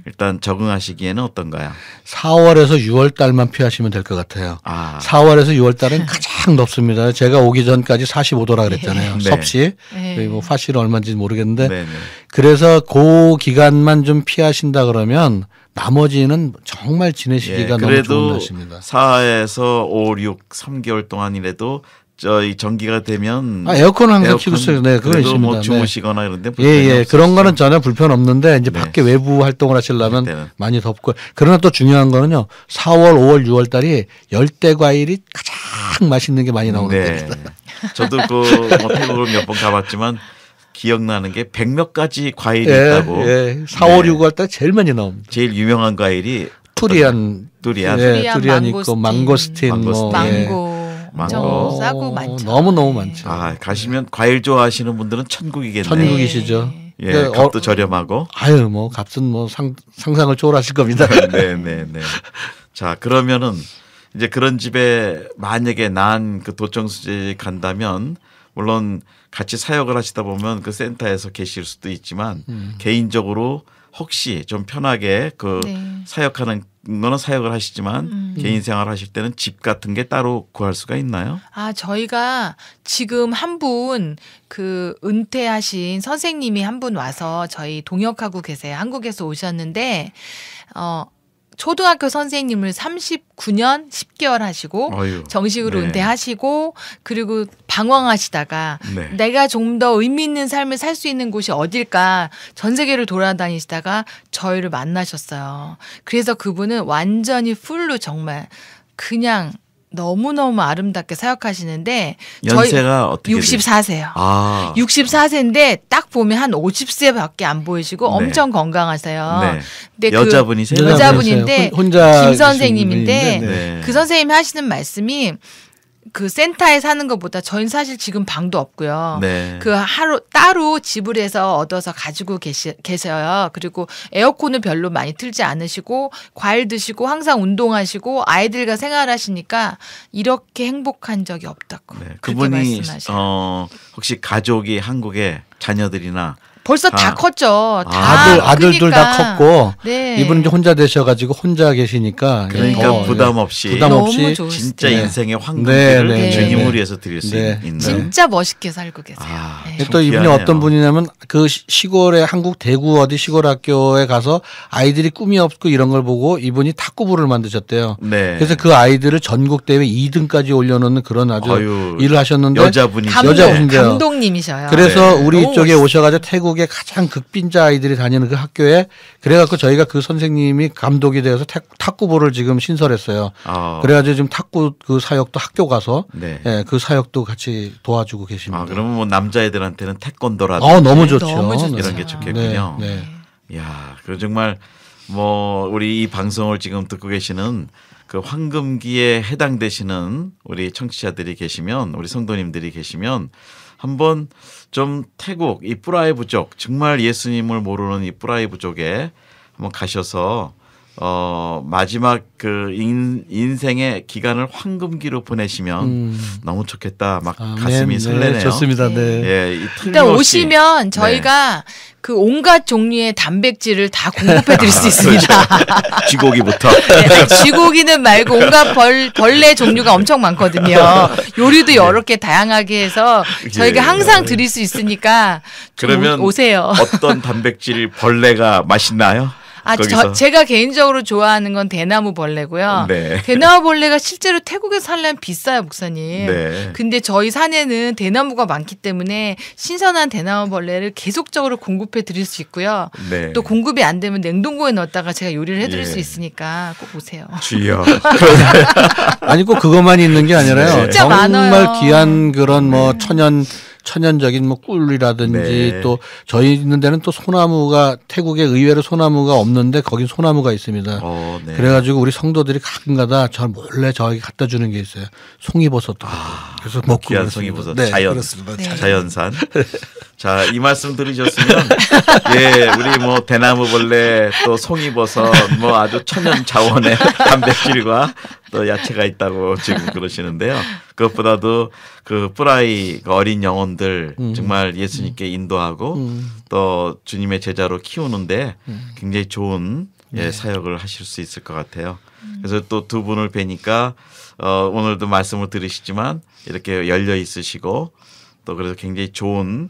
일단 적응하시기에는 어떤가요? 4월에서 6월 달만 피하시면 될 것 같아요. 아, 4월에서 6월 달은 가장 덥습니다. 제가 오기 전까지 45도라 그랬잖아요. 네. 섭씨. 네. 뭐 화씨는 얼마인지 모르겠는데 네네. 그래서 그 기간만 좀 피하신다 그러면 나머지는 정말 지내시기가 예, 너무 좋은 그래도 날씨입니다. 4에서 5, 6, 3개월 동안이라도 저희 전기가 되면 에어컨은 항상 켜고 있어요. 네, 그건 그래도 있습니다. 뭐 네. 주무시거나 이런데 예, 예. 그런 거는 전혀 불편 없는데 이제 네. 밖에 외부 활동을 하시려면 그때는. 많이 덥고 그러나 또 중요한 거는요. 4월, 5월, 6월 달이 열대 과일이 가장 맛있는 게 많이 나오는 네. 때입니다. 저도 뭐 태국을 몇 번 가봤지만 기억나는 게 100몇 가지 과일이 예, 있다고. 예. 4월, 네. 6월 달 제일 많이 나옵니다. 제일 유명한 과일이 투리안, 두리안. 예, 두리안 있고 망고스틴, 뭐 망고스틴. 예. 망고 엄청 망고. 싸고 많죠. 너무 너무 많죠. 아, 가시면 과일 좋아하시는 분들은 천국이겠네요. 천국이시죠. 예, 그 값도 저렴하고. 아유, 뭐 값은 뭐 상상을 초월하실 겁니다. 네, 네, 네. 자, 그러면은 이제 그런 집에 만약에 난 그 도청수제 간다면 물론 같이 사역을 하시다 보면 그 센터에서 계실 수도 있지만 개인적으로 혹시 좀 편하게 그 네. 사역하는 거는 사역을 하시지만 개인 생활 하실 때는 집 같은 게 따로 구할 수가 있나요? 아, 저희가 지금 한 분 그 은퇴하신 선생님이 한 분 와서 저희 동역하고 계세요. 한국에서 오셨는데 초등학교 선생님을 39년 10개월 하시고 어휴, 정식으로 네. 은퇴하시고 그리고 방황하시다가 네. 내가 좀 더 의미 있는 삶을 살 수 있는 곳이 어딜까 전 세계를 돌아다니시다가 저희를 만나셨어요. 그래서 그분은 완전히 풀로 정말 그냥 너무너무 아름답게 사역하시는데 연세가 어떻게 돼요? 64세요. 아. 64세인데 딱 보면 한 50세밖에 안 보이시고 네. 엄청 건강하세요. 네. 근데 여자분이세요? 여자분인데 혼자 김 선생님인데 네. 그 선생님이 하시는 말씀이 그 센터에 사는 것보다 저희는 사실 지금 방도 없고요. 네. 그 하루 따로 집을 해서 얻어서 가지고 계셔요. 그리고 에어컨을 별로 많이 틀지 않으시고 과일 드시고 항상 운동하시고 아이들과 생활하시니까 이렇게 행복한 적이 없다고. 네. 그렇게 그분이 말씀하셔요. 혹시 가족이 한국에 자녀들이나 벌써 다 컸죠. 아들들 다 크니까. 컸고 네. 이분은 이제 혼자 되셔가지고 혼자 계시니까 그러니까 더, 부담 없이 부담 없이 너무 좋으시죠. 진짜 네. 인생의 황금기를 네, 주님을 네. 위해서 드릴 수 네. 있는. 진짜 멋있게 살고 계세요. 아, 네. 참 또 이분이 귀하네요. 어떤 분이냐면 그 시골에 한국 대구 어디 시골 학교에 가서 아이들이 꿈이 없고 이런 걸 보고 이분이 탁구부를 만드셨대요. 네. 그래서 그 아이들을 전국 대회 2등까지 올려놓는 그런 아주 아유, 일을 하셨는데 여자분이시죠. 여자분인데요. 감독님이셔요. 그래서 네. 우리 너무 쪽에 멋있어요. 오셔가지고 태국의 가장 극빈자 아이들이 다니는 그 학교에 그래갖고 저희가 그 선생님이 감독이 되어서 탁구부를 지금 신설했어요. 아, 그래가지고 지금 탁구 그 사역도 학교 가서 네. 예, 그 사역도 같이 도와주고 계십니다. 아, 그러면 뭐 남자애들한테는 태권도라든지 너무 좋죠. 너무 좋죠. 이런 게 좋겠군요. 네, 네. 야, 그 정말 뭐 우리 이 방송을 지금 듣고 계시는 그 황금기에 해당되시는 우리 청취자들이 계시면 우리 성도님들이 계시면 한번 좀 태국 이 뿌라이 부족 정말 예수님을 모르는 이 뿌라이 부족에 한번 가셔서 마지막 그 인생의 기간을 황금기로 보내시면 너무 좋겠다. 막 가슴이 네, 설레네요. 좋습니다. 네. 예, 이 일단 틀림없이. 오시면 저희가 그 온갖 종류의 단백질을 다 공급해 드릴 수 있습니다. 쥐고기부터. 네, 쥐고기는 말고 온갖 벌레 종류가 엄청 많거든요. 요리도 여러 개 다양하게 해서 저희가 예. 항상 드릴 수 있으니까 좀 그러면 오세요. 어떤 단백질 벌레가 맛있나요? 거기서? 제가 개인적으로 좋아하는 건 대나무 벌레고요. 네. 대나무 벌레가 실제로 태국에 살려면 비싸요, 목사님. 네. 근데 저희 산에는 대나무가 많기 때문에 신선한 대나무 벌레를 계속적으로 공급해 드릴 수 있고요. 네. 또 공급이 안 되면 냉동고에 넣었다가 제가 요리를 해드릴 예. 수 있으니까 꼭 오세요. 주여. 아니 꼭 그것만 있는 게 아니라요. 네. 진짜 정말 많아요. 귀한 그런 뭐 천연적인 뭐 꿀이라든지 네. 또 저희 있는 데는 또 소나무가 태국에 의외로 소나무가 없는데 거긴 소나무가 있습니다. 네. 그래가지고 우리 성도들이 가끔가다 저 몰래 저에게 갖다 주는 게 있어요. 송이버섯도 그래서 먹고 귀한 그렇습니다. 송이버섯 네, 자연. 그렇습니다. 네. 자연산. 자, 이 말씀 들으셨으면 예, 우리 뭐 대나무벌레 또 송이버섯 뭐 아주 천연 자원의 단백질과 또 야채가 있다고 지금 그러시는데요. 그것보다도 그 뿌라이 그 어린 영혼들 정말 예수님께 인도하고 또 주님의 제자로 키우는데 굉장히 좋은 사역을 하실 수 있을 것 같아요. 그래서 또 두 분을 뵈니까 오늘도 말씀을 들으시지만 이렇게 열려 있으시고 또 그래서 굉장히 좋은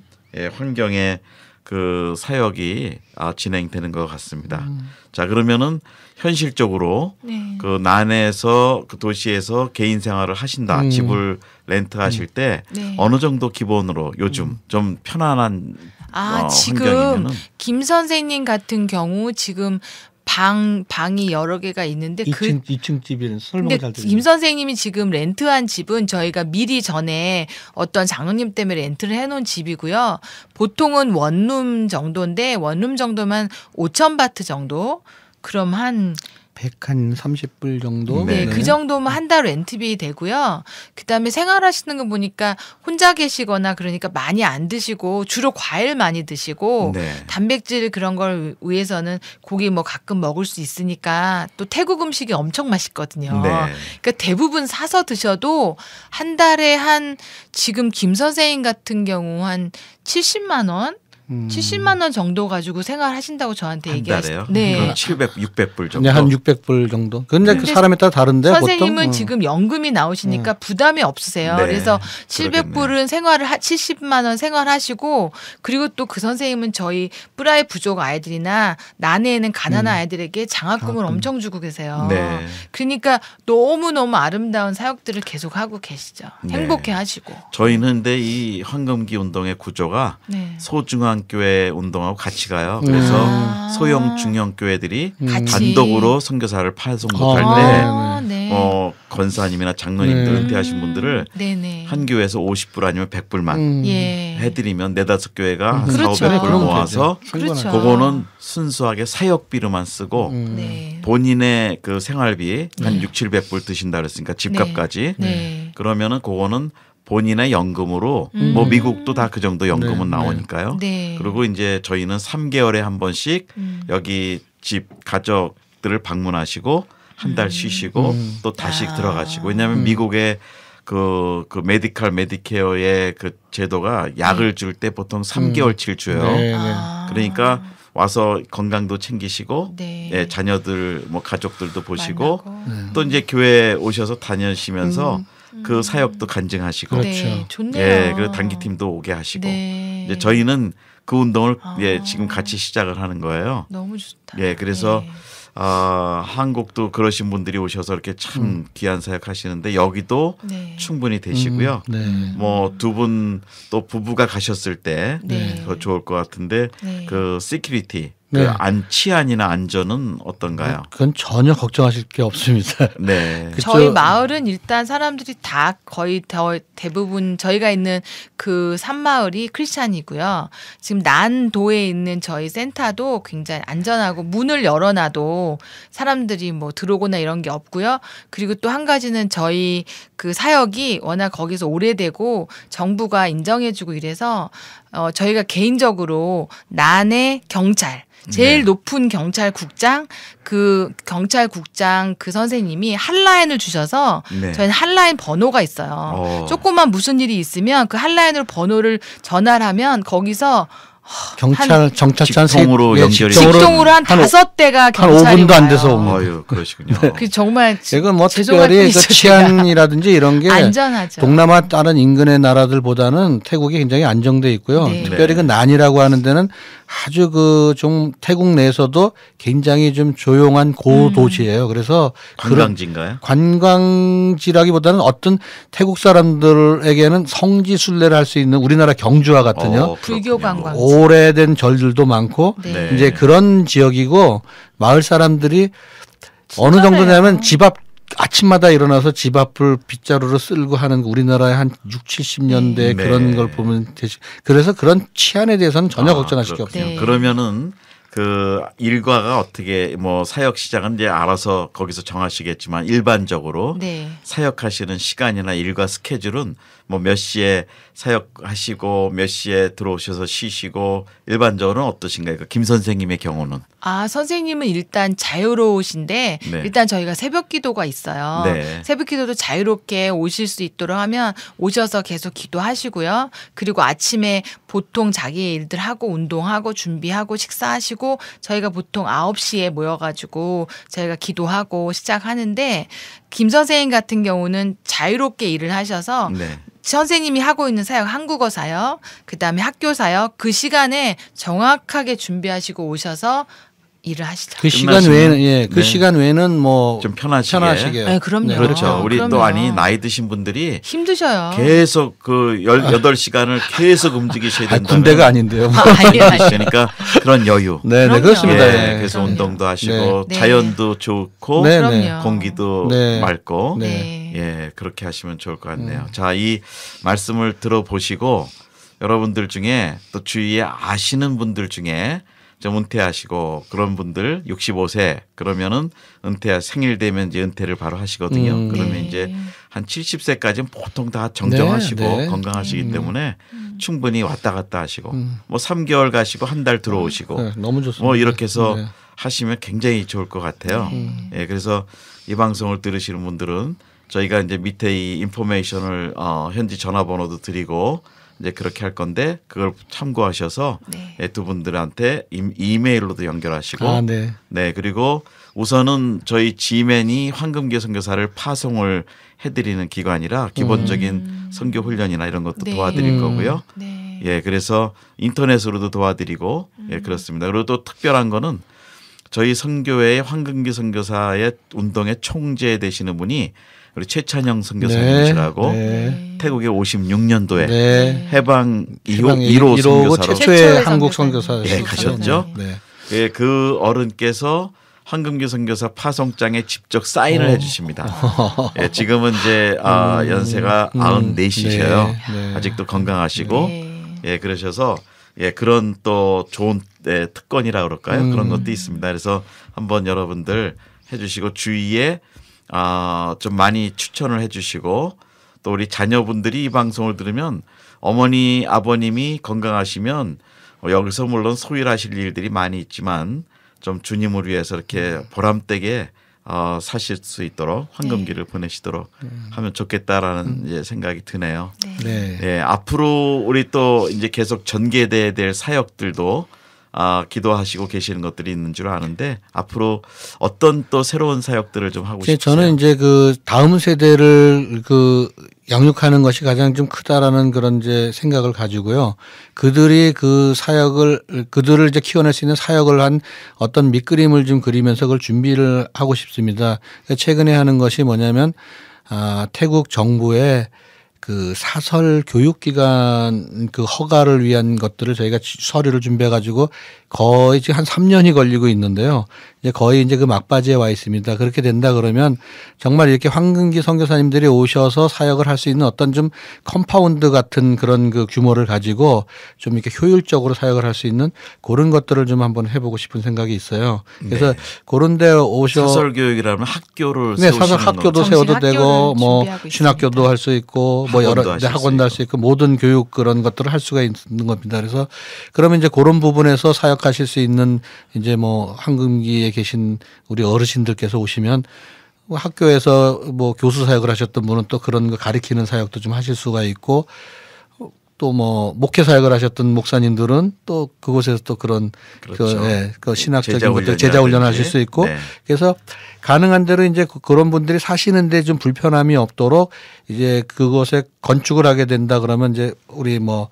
환경에 그 사역이 진행되는 것 같습니다. 자, 그러면은 현실적으로 그 난에서 그 도시에서 개인 생활을 하신다. 집을 렌트하실 때 네. 어느 정도 기본으로 요즘 좀 편안한 지금 환경이면은 김 선생님 같은 경우 지금 방이 여러 개가 있는데 2층 집이는 설명 근데 잘 김 드립니다. 선생님이 지금 렌트한 집은 저희가 미리 전에 어떤 장로님 때문에 렌트를 해놓은 집이고요. 보통은 원룸 정도인데 원룸 정도면 5,000바트 정도. 그럼 한 130불 정도. 네. 그 정도면 한 달 렌트비 되고요. 그다음에 생활하시는 거 보니까 혼자 계시거나 그러니까 많이 안 드시고 주로 과일 많이 드시고 네. 단백질 그런 걸 위해서는 고기 뭐 가끔 먹을 수 있으니까 또 태국 음식이 엄청 맛있거든요. 네. 그러니까 대부분 사서 드셔도 한 달에 한 지금 김 선생님 같은 경우 한 70만 원 70만 원 정도 가지고 생활하신다고 저한테 한 달에요? 네. 그럼 700, 600불 정도. 네, 한 600불 정도. 근데 그 근데 사람에 따라 다른데 선생님은 보통 지금 연금이 나오시니까 부담이 없으세요. 네, 그래서 그러겠네요. 700불은 70만 원 생활하시고 그리고 또 그 선생님은 저희 뿌라이 부족 아이들이나 난해에는 가난한 아이들에게 장학금을 엄청 주고 계세요. 네. 그러니까 너무너무 아름다운 사역들을 계속 하고 계시죠. 네. 행복해 하시고. 저희는 근데 이 황금기 운동의 구조가 네. 소중앙교회 운동하고 같이 가요. 그래서 소형 중형교회들이 같이. 단독으로 선교사를 파송도 할 때 아, 네. 권사님이나 장로님들 은퇴하신 분들을 네네. 한 교회에서 50불 아니면 100불만 예. 해드리면 4-5교회가 한 그렇죠. 4,500불 모아서 그렇죠. 그거는 순수하게 사역비로만 쓰고 네. 본인의 그 생활비 한 6,700불 드신다 그랬으니까 집값까지 네. 그러면은 그거는 본인의 연금으로 뭐 미국도 다 그 정도 연금은 나오니까요. 네. 그리고 이제 저희는 3개월에 한 번씩 여기 집 가족들을 방문하시고 한 달 쉬시고 또 다시 들어가시고 왜냐하면 미국의 그 메디칼 메디케어의 그 제도가 약을 줄 때 보통 3개월치를 줘요. 네, 네. 그러니까 와서 건강도 챙기시고 네. 예, 자녀들 뭐 가족들도 보시고 만나고. 또 이제 교회 오셔서 다니시면서 그 사역도 간증하시고 그렇죠. 네, 좋네요. 예, 그리고 단기팀도 오게 하시고 네. 이제 저희는 그 운동을 예, 지금 같이 시작을 하는 거예요. 너무 좋다. 예, 그래서 네. 한국도 그러신 분들이 오셔서 이렇게 참 귀한 사역 하시는데 여기도 네. 충분히 되시고요. 네. 뭐 두 분 또 부부가 가셨을 때 네. 더 좋을 것 같은데 네. 그 시큐리티 네. 그 치안이나 안전은 어떤가요? 그건 전혀 걱정하실 게 없습니다. 네. 그- 저희 그쵸. 마을은 일단 사람들이 다 거의 대부분 저희가 있는 그 산마을이 크리스찬이고요. 지금 난도에 있는 저희 센터도 굉장히 안전하고 문을 열어놔도 사람들이 뭐 들어오거나 이런 게 없고요. 그리고 또 한 가지는 저희 그 사역이 워낙 거기서 오래되고 정부가 인정해주고 이래서 저희가 개인적으로 난의 경찰 제일 네. 높은 경찰국장 그 경찰국장 그 선생님이 한라인을 주셔서 네. 저희는 한라인 번호가 있어요. 조금만 무슨 일이 있으면 그 한라인으로 번호를 전화를 하면 거기서 정찰차 직통으로 연결이 직통으로 한 한 5대가 한 경찰이 5분도 안 와요. 돼서 옵니다. 어유 그러시군요. 그 정말 이건 뭐 죄송할 특별히 그 뿐이죠, 치안이라든지 이런 게 안전하죠. 동남아 다른 인근의 나라들보다는 태국이 굉장히 안정돼 있고요. 네. 특별히 네. 그 난이라고 하는 데는 아주 그 좀 태국 내에서도 굉장히 좀 조용한 고도시예요. 그래서 그런 관광지인가요? 관광지라기보다는 어떤 태국 사람들에게는 성지 순례를 할 수 있는 우리나라 경주와 같은요. 불교 그렇군요. 관광지. 오래된 절들도 많고 네. 이제 그런 지역이고 마을 사람들이 어느 정도냐면 집 앞 아침마다 일어나서 집 앞을 빗자루로 쓸고 하는 우리나라의 한 6, 70년대 네. 그런 걸 보면 되시. 그래서 그런 치안에 대해서는 전혀 걱정하실 게 그렇군요. 없어요. 네. 그러면은 그 일과가 어떻게 뭐 사역 시작은 이제 알아서 거기서 정하시겠지만 일반적으로 네. 사역하시는 시간이나 일과 스케줄은 뭐 몇 시에 사역하시고 몇 시에 들어오셔서 쉬시고 일반적으로는 어떠신가요? 김 선생님의 경우는 선생님은 일단 자유로우신데 네. 일단 저희가 새벽 기도가 있어요. 네. 새벽 기도도 자유롭게 오실 수 있도록 하면 오셔서 계속 기도하시고요. 그리고 아침에 보통 자기의 일들 하고 운동하고 준비하고 식사하시고 저희가 보통 9시에 모여가지고 저희가 기도하고 시작하는데 김 선생님 같은 경우는 자유롭게 일을 하셔서 네. 선생님이 하고 있는 사역 한국어 사역 그다음에 학교 사역 그 시간에 정확하게 준비하시고 오셔서 일을 하시죠. 그 시간 끝나시면- 외에는 그 네. 시간 외에는 뭐 좀 편하시게. 네, 그럼요. 그렇죠. 우리 또 그럼요. 아니 나이 드신 분들이 힘드셔요. 계속 그 18시간을 계속 움직이셔야 된다는 군대가 아닌데요. 아니에요. 그러니까 그런 여유. 네, 네 그럼요. 그렇습니다. 예, 네. 그래서 그럼요. 운동도 하시고 네. 자연도 좋고 네, 그럼요. 네. 공기도 네. 맑고 네. 예 그렇게 하시면 좋을 것 같네요. 자, 이 말씀을 들어보시고 여러분들 중에 또 주위에 아시는 분들 중에 좀 은퇴하시고 그런 분들 65세 그러면은 생일 되면 이제 은퇴를 바로 하시거든요. 그러면 네. 이제 한 70세까지는 보통 다 정정하시고 네, 네. 건강하시기 때문에 충분히 왔다 갔다 하시고 뭐 3개월 가시고 한 달 들어오시고 네, 너무 좋습니다. 뭐 이렇게 해서 네. 하시면 굉장히 좋을 것 같아요. 예, 그래서 이 방송을 들으시는 분들은 저희가 이제 밑에 이 인포메이션을 현지 전화번호도 드리고 이제 그렇게 할 건데 그걸 참고하셔서 네. 예, 두 분들한테 이메일로도 연결하시고 아, 네. 네 그리고 우선은 저희 지맨이 황금교 선교사를 파송을 해드리는 기관이라 기본적인 선교 훈련이나 이런 것도 네. 도와드릴 거고요. 네. 예, 그래서 인터넷으로도 도와드리고 예, 그렇습니다. 그리고 또 특별한 거는 저희 선교회의 황금기 선교사의 운동의 총재 되시는 분이 우리 최찬영 선교사님이시라고 네. 태국에 56년도에 네. 해방 이후 해방 1호 선교사로 최초의 최초의 한국 선교사님. 선교사 예, 가셨죠. 네. 예, 그 어른께서 황금규 선교사 파송장에 직접 사인을 해주십니다. 예, 지금은 이제 연세가 94이셔요. 네. 아직도 건강하시고 네. 예, 그러셔서 예, 그런 또 좋은 특권이라 그럴까요? 그런 것도 있습니다. 그래서 한번 여러분들 해주시고 주위에 좀 많이 추천을 해주시고 또 우리 자녀분들이 이 방송을 들으면 어머니 아버님이 건강하시면 여기서 물론 소일하실 일들이 많이 있지만 좀 주님을 위해서 이렇게 보람되게 사실 수 있도록 황금기를 보내시도록 하면 좋겠다라는 이제 생각이 드네요. 네. 예, 앞으로 우리 또 이제 계속 전개돼야 될 사역들도 기도하시고 계시는 것들이 있는 줄 아는데 앞으로 어떤 또 새로운 사역들을 좀 하고 싶으세요? 저는 이제 그 다음 세대를 그 양육하는 것이 가장 좀 크다라는 그런 이제 생각을 가지고요. 그들이 그 사역을 그들을 이제 키워낼 수 있는 사역을 한 어떤 밑그림을 좀 그리면서 그걸 준비를 하고 싶습니다. 최근에 하는 것이 뭐냐면 태국 정부의 그 사설 교육기관 그 허가를 위한 것들을 저희가 서류를 준비해 가지고 거의 지금 한 3년이 걸리고 있는데요. 이제 거의 이제 그 막바지에 와 있습니다. 그렇게 된다 그러면 정말 이렇게 황금기 선교사님들이 오셔서 사역을 할 수 있는 어떤 좀 컴파운드 같은 그런 그 규모를 가지고 좀 이렇게 효율적으로 사역을 할 수 있는 그런 것들을 좀 한번 해보고 싶은 생각이 있어요. 그래서 그런 데 사설 교육이라면 학교를 네, 사설 학교도 세워도 되고 뭐 준비하고 신학교도 할 수 있고 뭐 여러 학원도 학원도 할 수 있고 모든 교육 그런 것들을 할 수가 있는 겁니다. 그래서 그러면 이제 그런 부분에서 사역하실 수 있는 이제 뭐 황금기에 계신 우리 어르신들께서 오시면 학교에서 뭐 교수 사역을 하셨던 분은 또 그런 거 가리키는 사역도 좀 하실 수가 있고 또 뭐 목회 사역을 하셨던 목사님들은 또 그곳에서 또 그런 그렇죠. 그 신학적인 것들 제자 훈련하실 수 있고 네. 그래서 가능한 대로 이제 그런 분들이 사시는데 좀 불편함이 없도록 이제 그곳에 건축을 하게 된다 그러면 이제 우리 뭐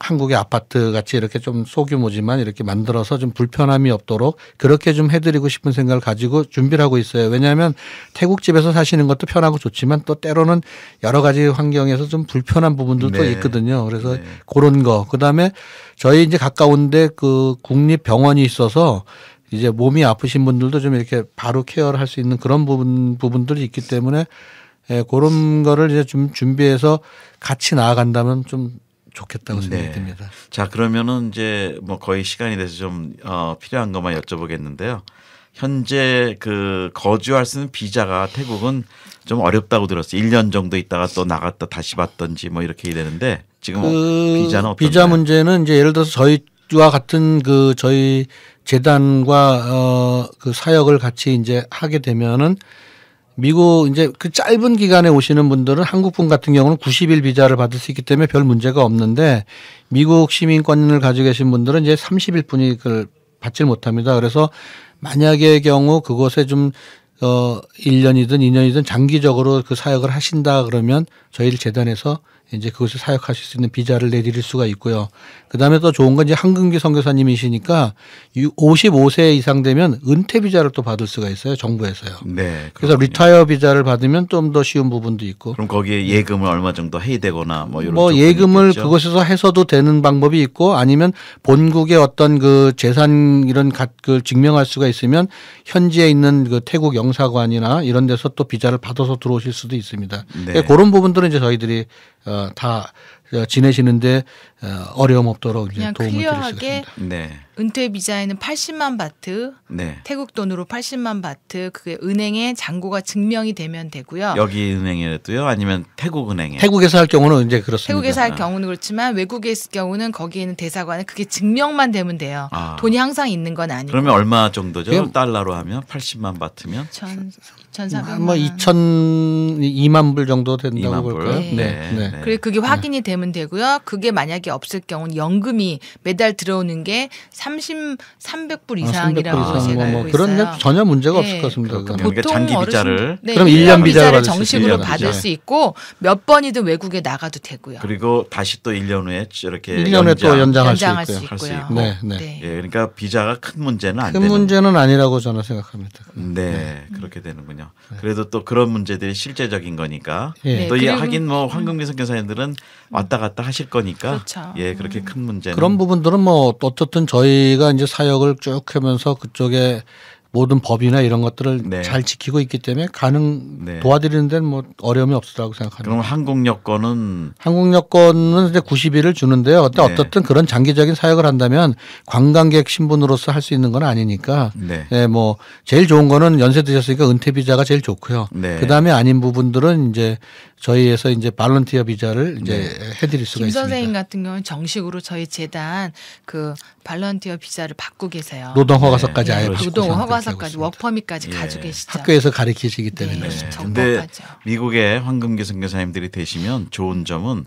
한국의 아파트 같이 이렇게 좀 소규모지만 이렇게 만들어서 좀 불편함이 없도록 그렇게 좀 해드리고 싶은 생각을 가지고 준비를 하고 있어요. 왜냐하면 태국집에서 사시는 것도 편하고 좋지만 또 때로는 여러 가지 환경에서 좀 불편한 부분들도 네. 있거든요. 그래서 그런 거. 그다음에 저희 이제 가까운데 그 국립병원이 있어서 이제 몸이 아프신 분들도 좀 이렇게 바로 케어를 할 수 있는 그런 부분들이 있기 때문에 그런 거를 이제 좀 준비해서 같이 나아간다면 좀 좋겠다고 생각이 듭니다. 자, 그러면은 이제 뭐 거의 시간이 돼서 좀 필요한 것만 여쭤보겠는데요. 현재 그 거주할 수 있는 비자가 태국은 좀 어렵다고 들었어요. 1년 정도 있다가 또 나갔다 다시 받던지 뭐 이렇게 되는데 지금 비자는 어떤가요? 비자 문제는 이제 예를 들어서 저희와 같은 그 저희 재단과 그 사역을 같이 이제 하게 되면은 미국 이제 그 짧은 기간에 오시는 분들은 한국 분 같은 경우는 90일 비자를 받을 수 있기 때문에 별 문제가 없는데 미국 시민권을 가지고 계신 분들은 이제 30일 뿐이 그걸 받질 못합니다. 그래서 만약의 경우 그곳에 좀 1년이든 2년이든 장기적으로 그 사역을 하신다 그러면 저희를 재단에서 이제 그것을 사역하실 수 있는 비자를 내드릴 수가 있고요. 그다음에 또 좋은 건 이제 황금기 선교사님이시니까 55세 이상 되면 은퇴 비자를 또 받을 수가 있어요. 정부에서요. 네. 그래서 리타이어 비자를 받으면 좀 더 쉬운 부분도 있고. 그럼 거기에 예금을 얼마 정도 해야 되거나 뭐 이런 뭐 예금을 그곳에서 해서도 되는 방법이 있고 아니면 본국의 어떤 그 재산 이런 그 증명할 수가 있으면 현지에 있는 그 태국 영사관이나 이런 데서 또 비자를 받아서 들어오실 수도 있습니다. 네. 그런 부분들은 이제 저희들이 다 지내시는데 어려움 없도록 이제 그냥 도움을 드릴 수가 클리어하게 있습니다. 네. 은퇴 비자에는 80만 바트, 네. 태국 돈으로 80만 바트, 그게 은행에 잔고가 증명이 되면 되고요. 여기 은행에도요, 아니면 태국 은행에? 태국에서 할 경우는 이제 그렇습니다. 태국에서 할 경우는 그렇지만 외국에 있을 경우는 거기에 있는 대사관에 그게 증명만 되면 돼요. 돈이 항상 있는 건 아니고. 그러면 얼마 정도죠? 그럼- 달러로 하면 80만 바트면 1,400만 뭐 원. 2만 불 정도 된다고 2만 불. 볼까요? 네. 그리고 그게 확인이 되면 되고요. 그게 만약에 없을 경우는 연금이 매달 들어오는 게 300불 이상이라고 300불 제가 이상 알고 뭐 그런 있어요. 게 전혀 문제가 네. 없을 것 같습니다. 그렇군요. 그거는. 그러니까 장기 비자를 네, 그럼 1년 1년 비자를 받을 수 정식으로 있어요. 받을 1년 수 있고 몇 번이든 외국에 나가도 되고요. 그리고 다시 또 1년 후에 이렇게 1년 후에 또 연장할 수 연장할 수 있고요. 할 수 있고요. 있고. 네, 네. 예, 그러니까 비자가 큰 문제는 안 큰 되는. 문제는 아니라고 저는 생각합니다. 네, 그렇게 되는군요. 그래도 또 그런 문제들이 실제적인 거니까. 예. 또 이 그리고- 하긴 뭐 황금기 선교사님들은 왔다 갔다 하실 거니까. 그렇죠. 예, 그렇게 큰 문제는. 그런 부분들은 뭐 어쨌든 저희가 이제 사역을 쭉 하면서 그쪽에 모든 법이나 이런 것들을 네. 잘 지키고 있기 때문에 네. 도와드리는 데는 뭐 어려움이 없으라고 생각합니다. 그럼 한국 여권은 한국 여권은 이제 90일을 주는데요. 네. 어떻든 그런 장기적인 사역을 한다면 관광객 신분으로서 할 수 있는 건 아니니까. 네. 네, 뭐 제일 좋은 거는 연세 드셨으니까 은퇴 비자가 제일 좋고요. 네. 그다음에 아닌 부분들은 이제 저희에서 이제 발런티어 비자를 이제 해드릴 수가 김 있습니다. 선생님 같은 경우는 정식으로 저희 재단 그 발런티어 비자를 받고 계세요. 노동 허가서까지 아예 그렇죠. 받고 노동 그렇게 허가서까지 하고 있습니다. 워크퍼밋까지 예. 가지고 계시죠. 학교에서 가르치시기 때문에 네. 그렇습니다. 근데 정법하죠. 미국의 황금기 선교사님들이 되시면 좋은 점은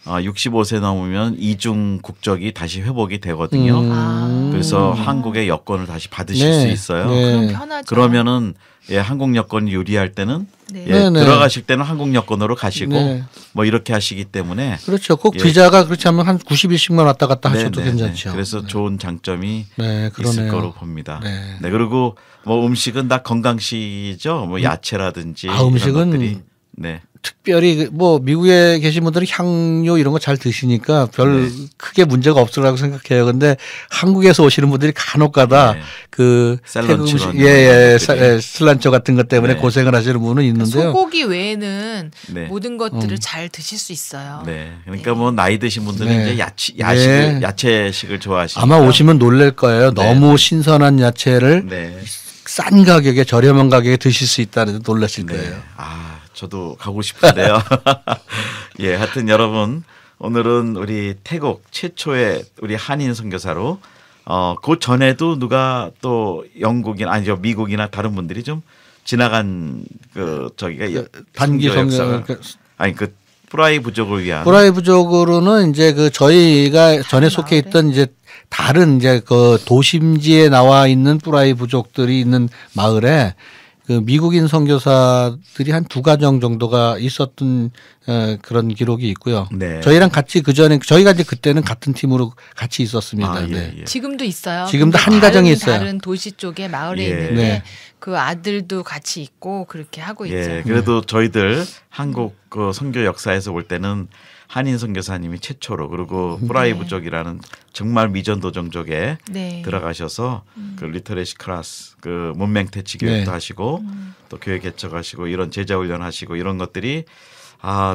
65세 넘으면 이중 국적이 다시 회복이 되거든요. 아. 그래서 한국의 여권을 다시 받으실 네. 수 있어요. 네. 그럼 편하죠. 그러면은 예, 한국 여권이 유리할 때는 네. 예, 네, 네. 들어가실 때는 한국 여권으로 가시고 네. 뭐 이렇게 하시기 때문에 그렇죠. 꼭 예. 비자가 그렇지 않으면 한 90일씩만 왔다 갔다 하셔도 네, 네, 괜찮죠. 네. 그래서 좋은 장점이 네, 있을 그러네요. 거로 봅니다. 네. 네. 그리고 뭐 음식은 다 건강식이죠. 뭐 야채라든지 아, 이런 음식은 것들이 네. 특별히 뭐 미국에 계신 분들은 향료 이런 거 잘 드시니까 별 크게 문제가 없으라고 생각해요. 근데 한국에서 오시는 분들이 간혹가다 네. 그 샐런처 태국 음식 이런 것들이. 슬란처 같은 것 때문에 네. 고생을 하시는 분은 있는데요. 소고기 외에는 네. 모든 것들을 잘 드실 수 있어요. 네. 그러니까 뭐 나이 드신 분들은 네. 이제 야식을 네. 야채식을 좋아하시니까 아마 오시면 놀랄 거예요. 네. 너무 신선한 야채를 네. 싼 가격에 저렴한 가격에 드실 수 있다는 데 놀라실 네. 거예요. 아, 저도 가고 싶은데요. 예, 하여튼 여러분 오늘은 우리 태국 최초의 우리 한인 선교사로 그 전에도 누가 또 영국이나 아니죠 미국이나 다른 분들이 좀 지나간 그 저기가 단기 선교 역사가 선교 아니 그 프라이 부족을 위한 브라이브족으로는 이제 그 저희가 전에 속해 있던 이제 다른 이제 그 도심지에 나와 있는 뿌라이 부족들이 있는 마을에 그 미국인 선교사들이 한 2가정 정도가 있었던 그런 기록이 있고요. 네. 저희랑 같이 그 전에 저희가 이제 그때는 같은 팀으로 같이 있었습니다. 아, 예, 네. 예. 지금도 있어요. 지금도 근데 한 가정이 다른- 있어요. 다른 도시 쪽에 마을에 예. 있는데 네. 그 아들도 같이 있고 그렇게 하고 있죠. 예, 그래도 저희들 한국 그 선교 역사에서 볼 때는 한인 선교사님이 최초로 그리고 프라이 부족이라는 정말 미전도정족에 네. 들어가셔서 그 리터레시 클래스 그 문맹 퇴치 교육도 네. 하시고 또 교회 개척하시고 이런 제자 훈련하시고 이런 것들이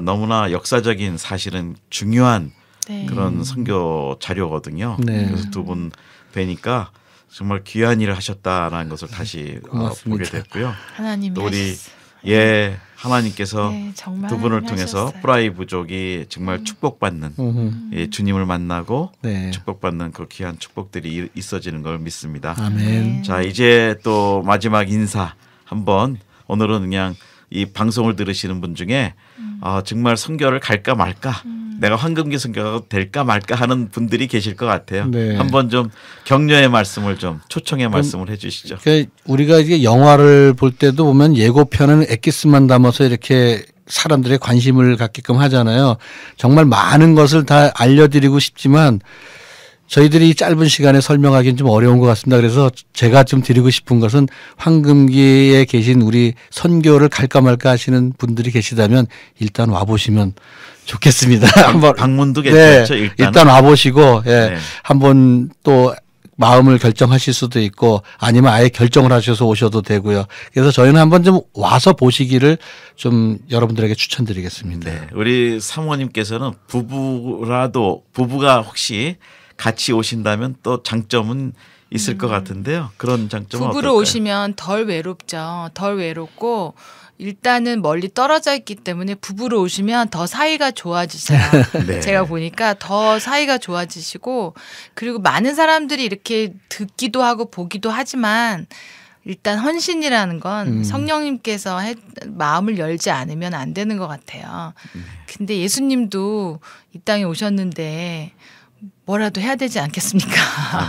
너무나 역사적인 사실은 중요한 네. 그런 선교 자료거든요. 네. 그래서 두 분 뵈니까 정말 귀한 일을 하셨다라는 것을 다시 고맙습니다. 보게 됐고요. 하나님이 또 우리 하셨어요. 하나님께서 네, 정말 두 분을 하나님이 통해서 하셨어요. 프라이 부족이 정말 축복받는 예, 주님을 만나고 네. 축복받는 그 귀한 축복들이 있어지는 걸 믿습니다. 아멘. 자 이제 또 마지막 인사 한번 오늘은 그냥 이 방송을 들으시는 분 중에 정말 선교를 갈까 말까 내가 황금기 선교가 될까 말까 하는 분들이 계실 것 같아요. 네. 한번 좀 격려의 말씀을 좀 초청의 말씀을 해주시죠. 그러니까 우리가 이게 영화를 볼 때도 보면 예고편은 엑기스만 담아서 이렇게 사람들의 관심을 갖게끔 하잖아요. 정말 많은 것을 다 알려드리고 싶지만 저희들이 짧은 시간에 설명하기는 좀 어려운 것 같습니다. 그래서 제가 좀 드리고 싶은 것은 황금기에 계신 우리 선교를 갈까 말까 하시는 분들이 계시다면 일단 와보시면 좋겠습니다. 한번 방문도 네, 괜찮죠. 일단 와보시고 예, 네. 한번 또 마음을 결정하실 수도 있고 아니면 아예 결정을 하셔서 오셔도 되고요. 그래서 저희는 한번 좀 와서 보시기를 좀 여러분들에게 추천드리겠습니다. 네. 우리 사모님께서는 부부가 혹시 같이 오신다면 또 장점은 있을 것 같은데요. 그런 장점은 부부로 어떨까요? 오시면 덜 외롭죠. 덜 외롭고 일단은 멀리 떨어져 있기 때문에 부부로 오시면 더 사이가 좋아지셔요. 네. 제가 보니까 더 사이가 좋아지시고 그리고 많은 사람들이 이렇게 듣기도 하고 보기도 하지만 일단 헌신이라는 건 성령님께서 마음을 열지 않으면 안 되는 것 같아요. 근데 예수님도 이 땅에 오셨는데 뭐라도 해야 되지 않겠습니까?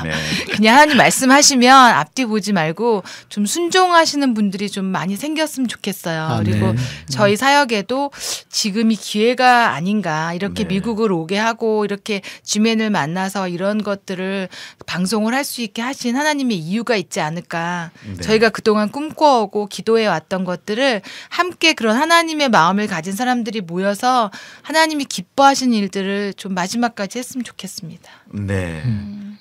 아멘. 그냥 하나님 말씀하시면 앞뒤 보지 말고 좀 순종하시는 분들이 좀 많이 생겼으면 좋겠어요. 아멘. 그리고 저희 사역에도 지금이 기회가 아닌가 이렇게 네. 미국을 오게 하고 이렇게 주맨을 만나서 이런 것들을 방송을 할 수 있게 하신 하나님의 이유가 있지 않을까. 네. 저희가 그동안 꿈꿔오고 기도해 왔던 것들을 함께 그런 하나님의 마음을 가진 사람들이 모여서 하나님이 기뻐하시는 일들을 좀 마지막까지 했으면 좋겠습니다. 네.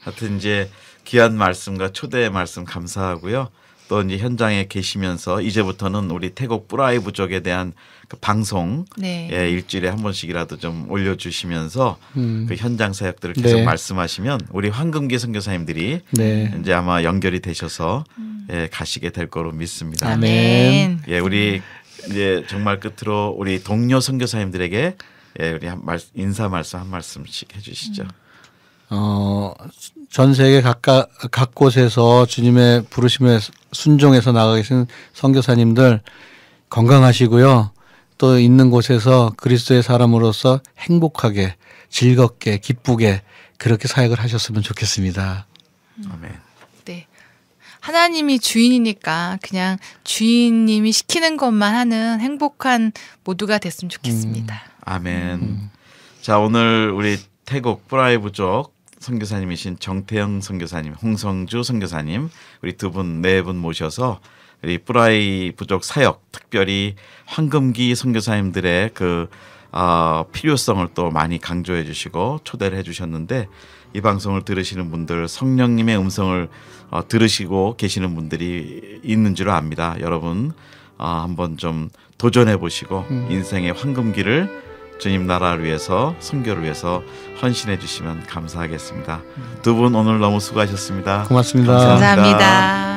하여튼 이제 귀한 말씀과 초대의 말씀 감사하고요. 또 이제 현장에 계시면서 이제부터는 우리 태국 뿌라이 부족에 대한 그 방송 네. 예, 일주일에 한 번씩이라도 좀 올려주시면서 그 현장 사역들을 계속 네. 말씀하시면 우리 황금기 선교사님들이 네. 이제 아마 연결이 되셔서 예, 가시게 될 거로 믿습니다. 아멘. 예, 우리 이제 정말 끝으로 우리 동료 선교사님들에게 예, 우리 인사 말씀 한 말씀씩 해주시죠. 전 세계 각 곳에서 주님의 부르심에 순종해서 나가 계신 선교사님들 건강하시고요. 또 있는 곳에서 그리스도의 사람으로서 행복하게 즐겁게 기쁘게 그렇게 사역을 하셨으면 좋겠습니다. 아멘. 네. 하나님이 주인이니까 그냥 주인님이 시키는 것만 하는 행복한 모두가 됐으면 좋겠습니다. 아멘. 자, 오늘 우리 태국 뿌라이 부족 선교사님이신 정태영 선교사님, 홍성주 선교사님 우리 두 분, 네 분 모셔서 우리 뿌라이 부족 사역, 특별히 황금기 선교사님들의 그 필요성을 또 많이 강조해 주시고 초대를 해 주셨는데 이 방송을 들으시는 분들 성령님의 음성을 들으시고 계시는 분들이 있는 줄 압니다. 여러분 한번 좀 도전해 보시고 인생의 황금기를 주님 나라를 위해서 선교를 위해서 헌신해 주시면 감사하겠습니다. 두 분 오늘 너무 수고하셨습니다. 고맙습니다. 감사합니다.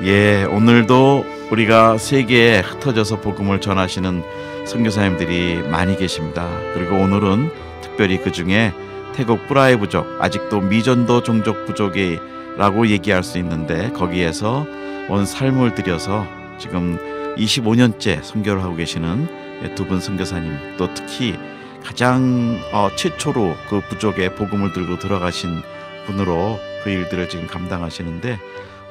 예, 오늘도 우리가 세계에 흩어져서 복음을 전하시는 선교사님들이 많이 계십니다. 그리고 오늘은 특별히 그 중에 태국 뿌라이 부족, 아직도 미전도 종족 부족이라고 얘기할 수 있는데 거기에서 온 삶을 들여서 지금 25년째 선교를 하고 계시는 두 분 선교사님, 또 특히 가장 최초로 그 부족에 복음을 들고 들어가신 분으로 그 일들을 지금 감당하시는데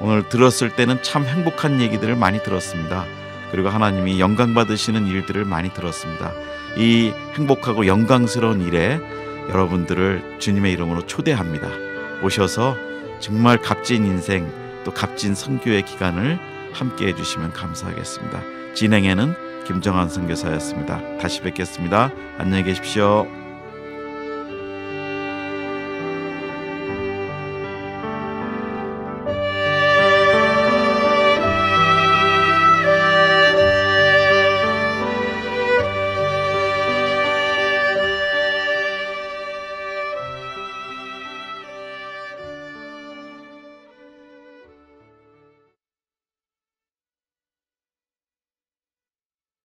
오늘 들었을 때는 참 행복한 얘기들을 많이 들었습니다. 그리고 하나님이 영광 받으시는 일들을 많이 들었습니다. 이 행복하고 영광스러운 일에 여러분들을 주님의 이름으로 초대합니다. 오셔서 정말 값진 인생 또 값진 선교의 기간을 함께 해주시면 감사하겠습니다. 진행에는 김정환 선교사였습니다. 다시 뵙겠습니다. 안녕히 계십시오.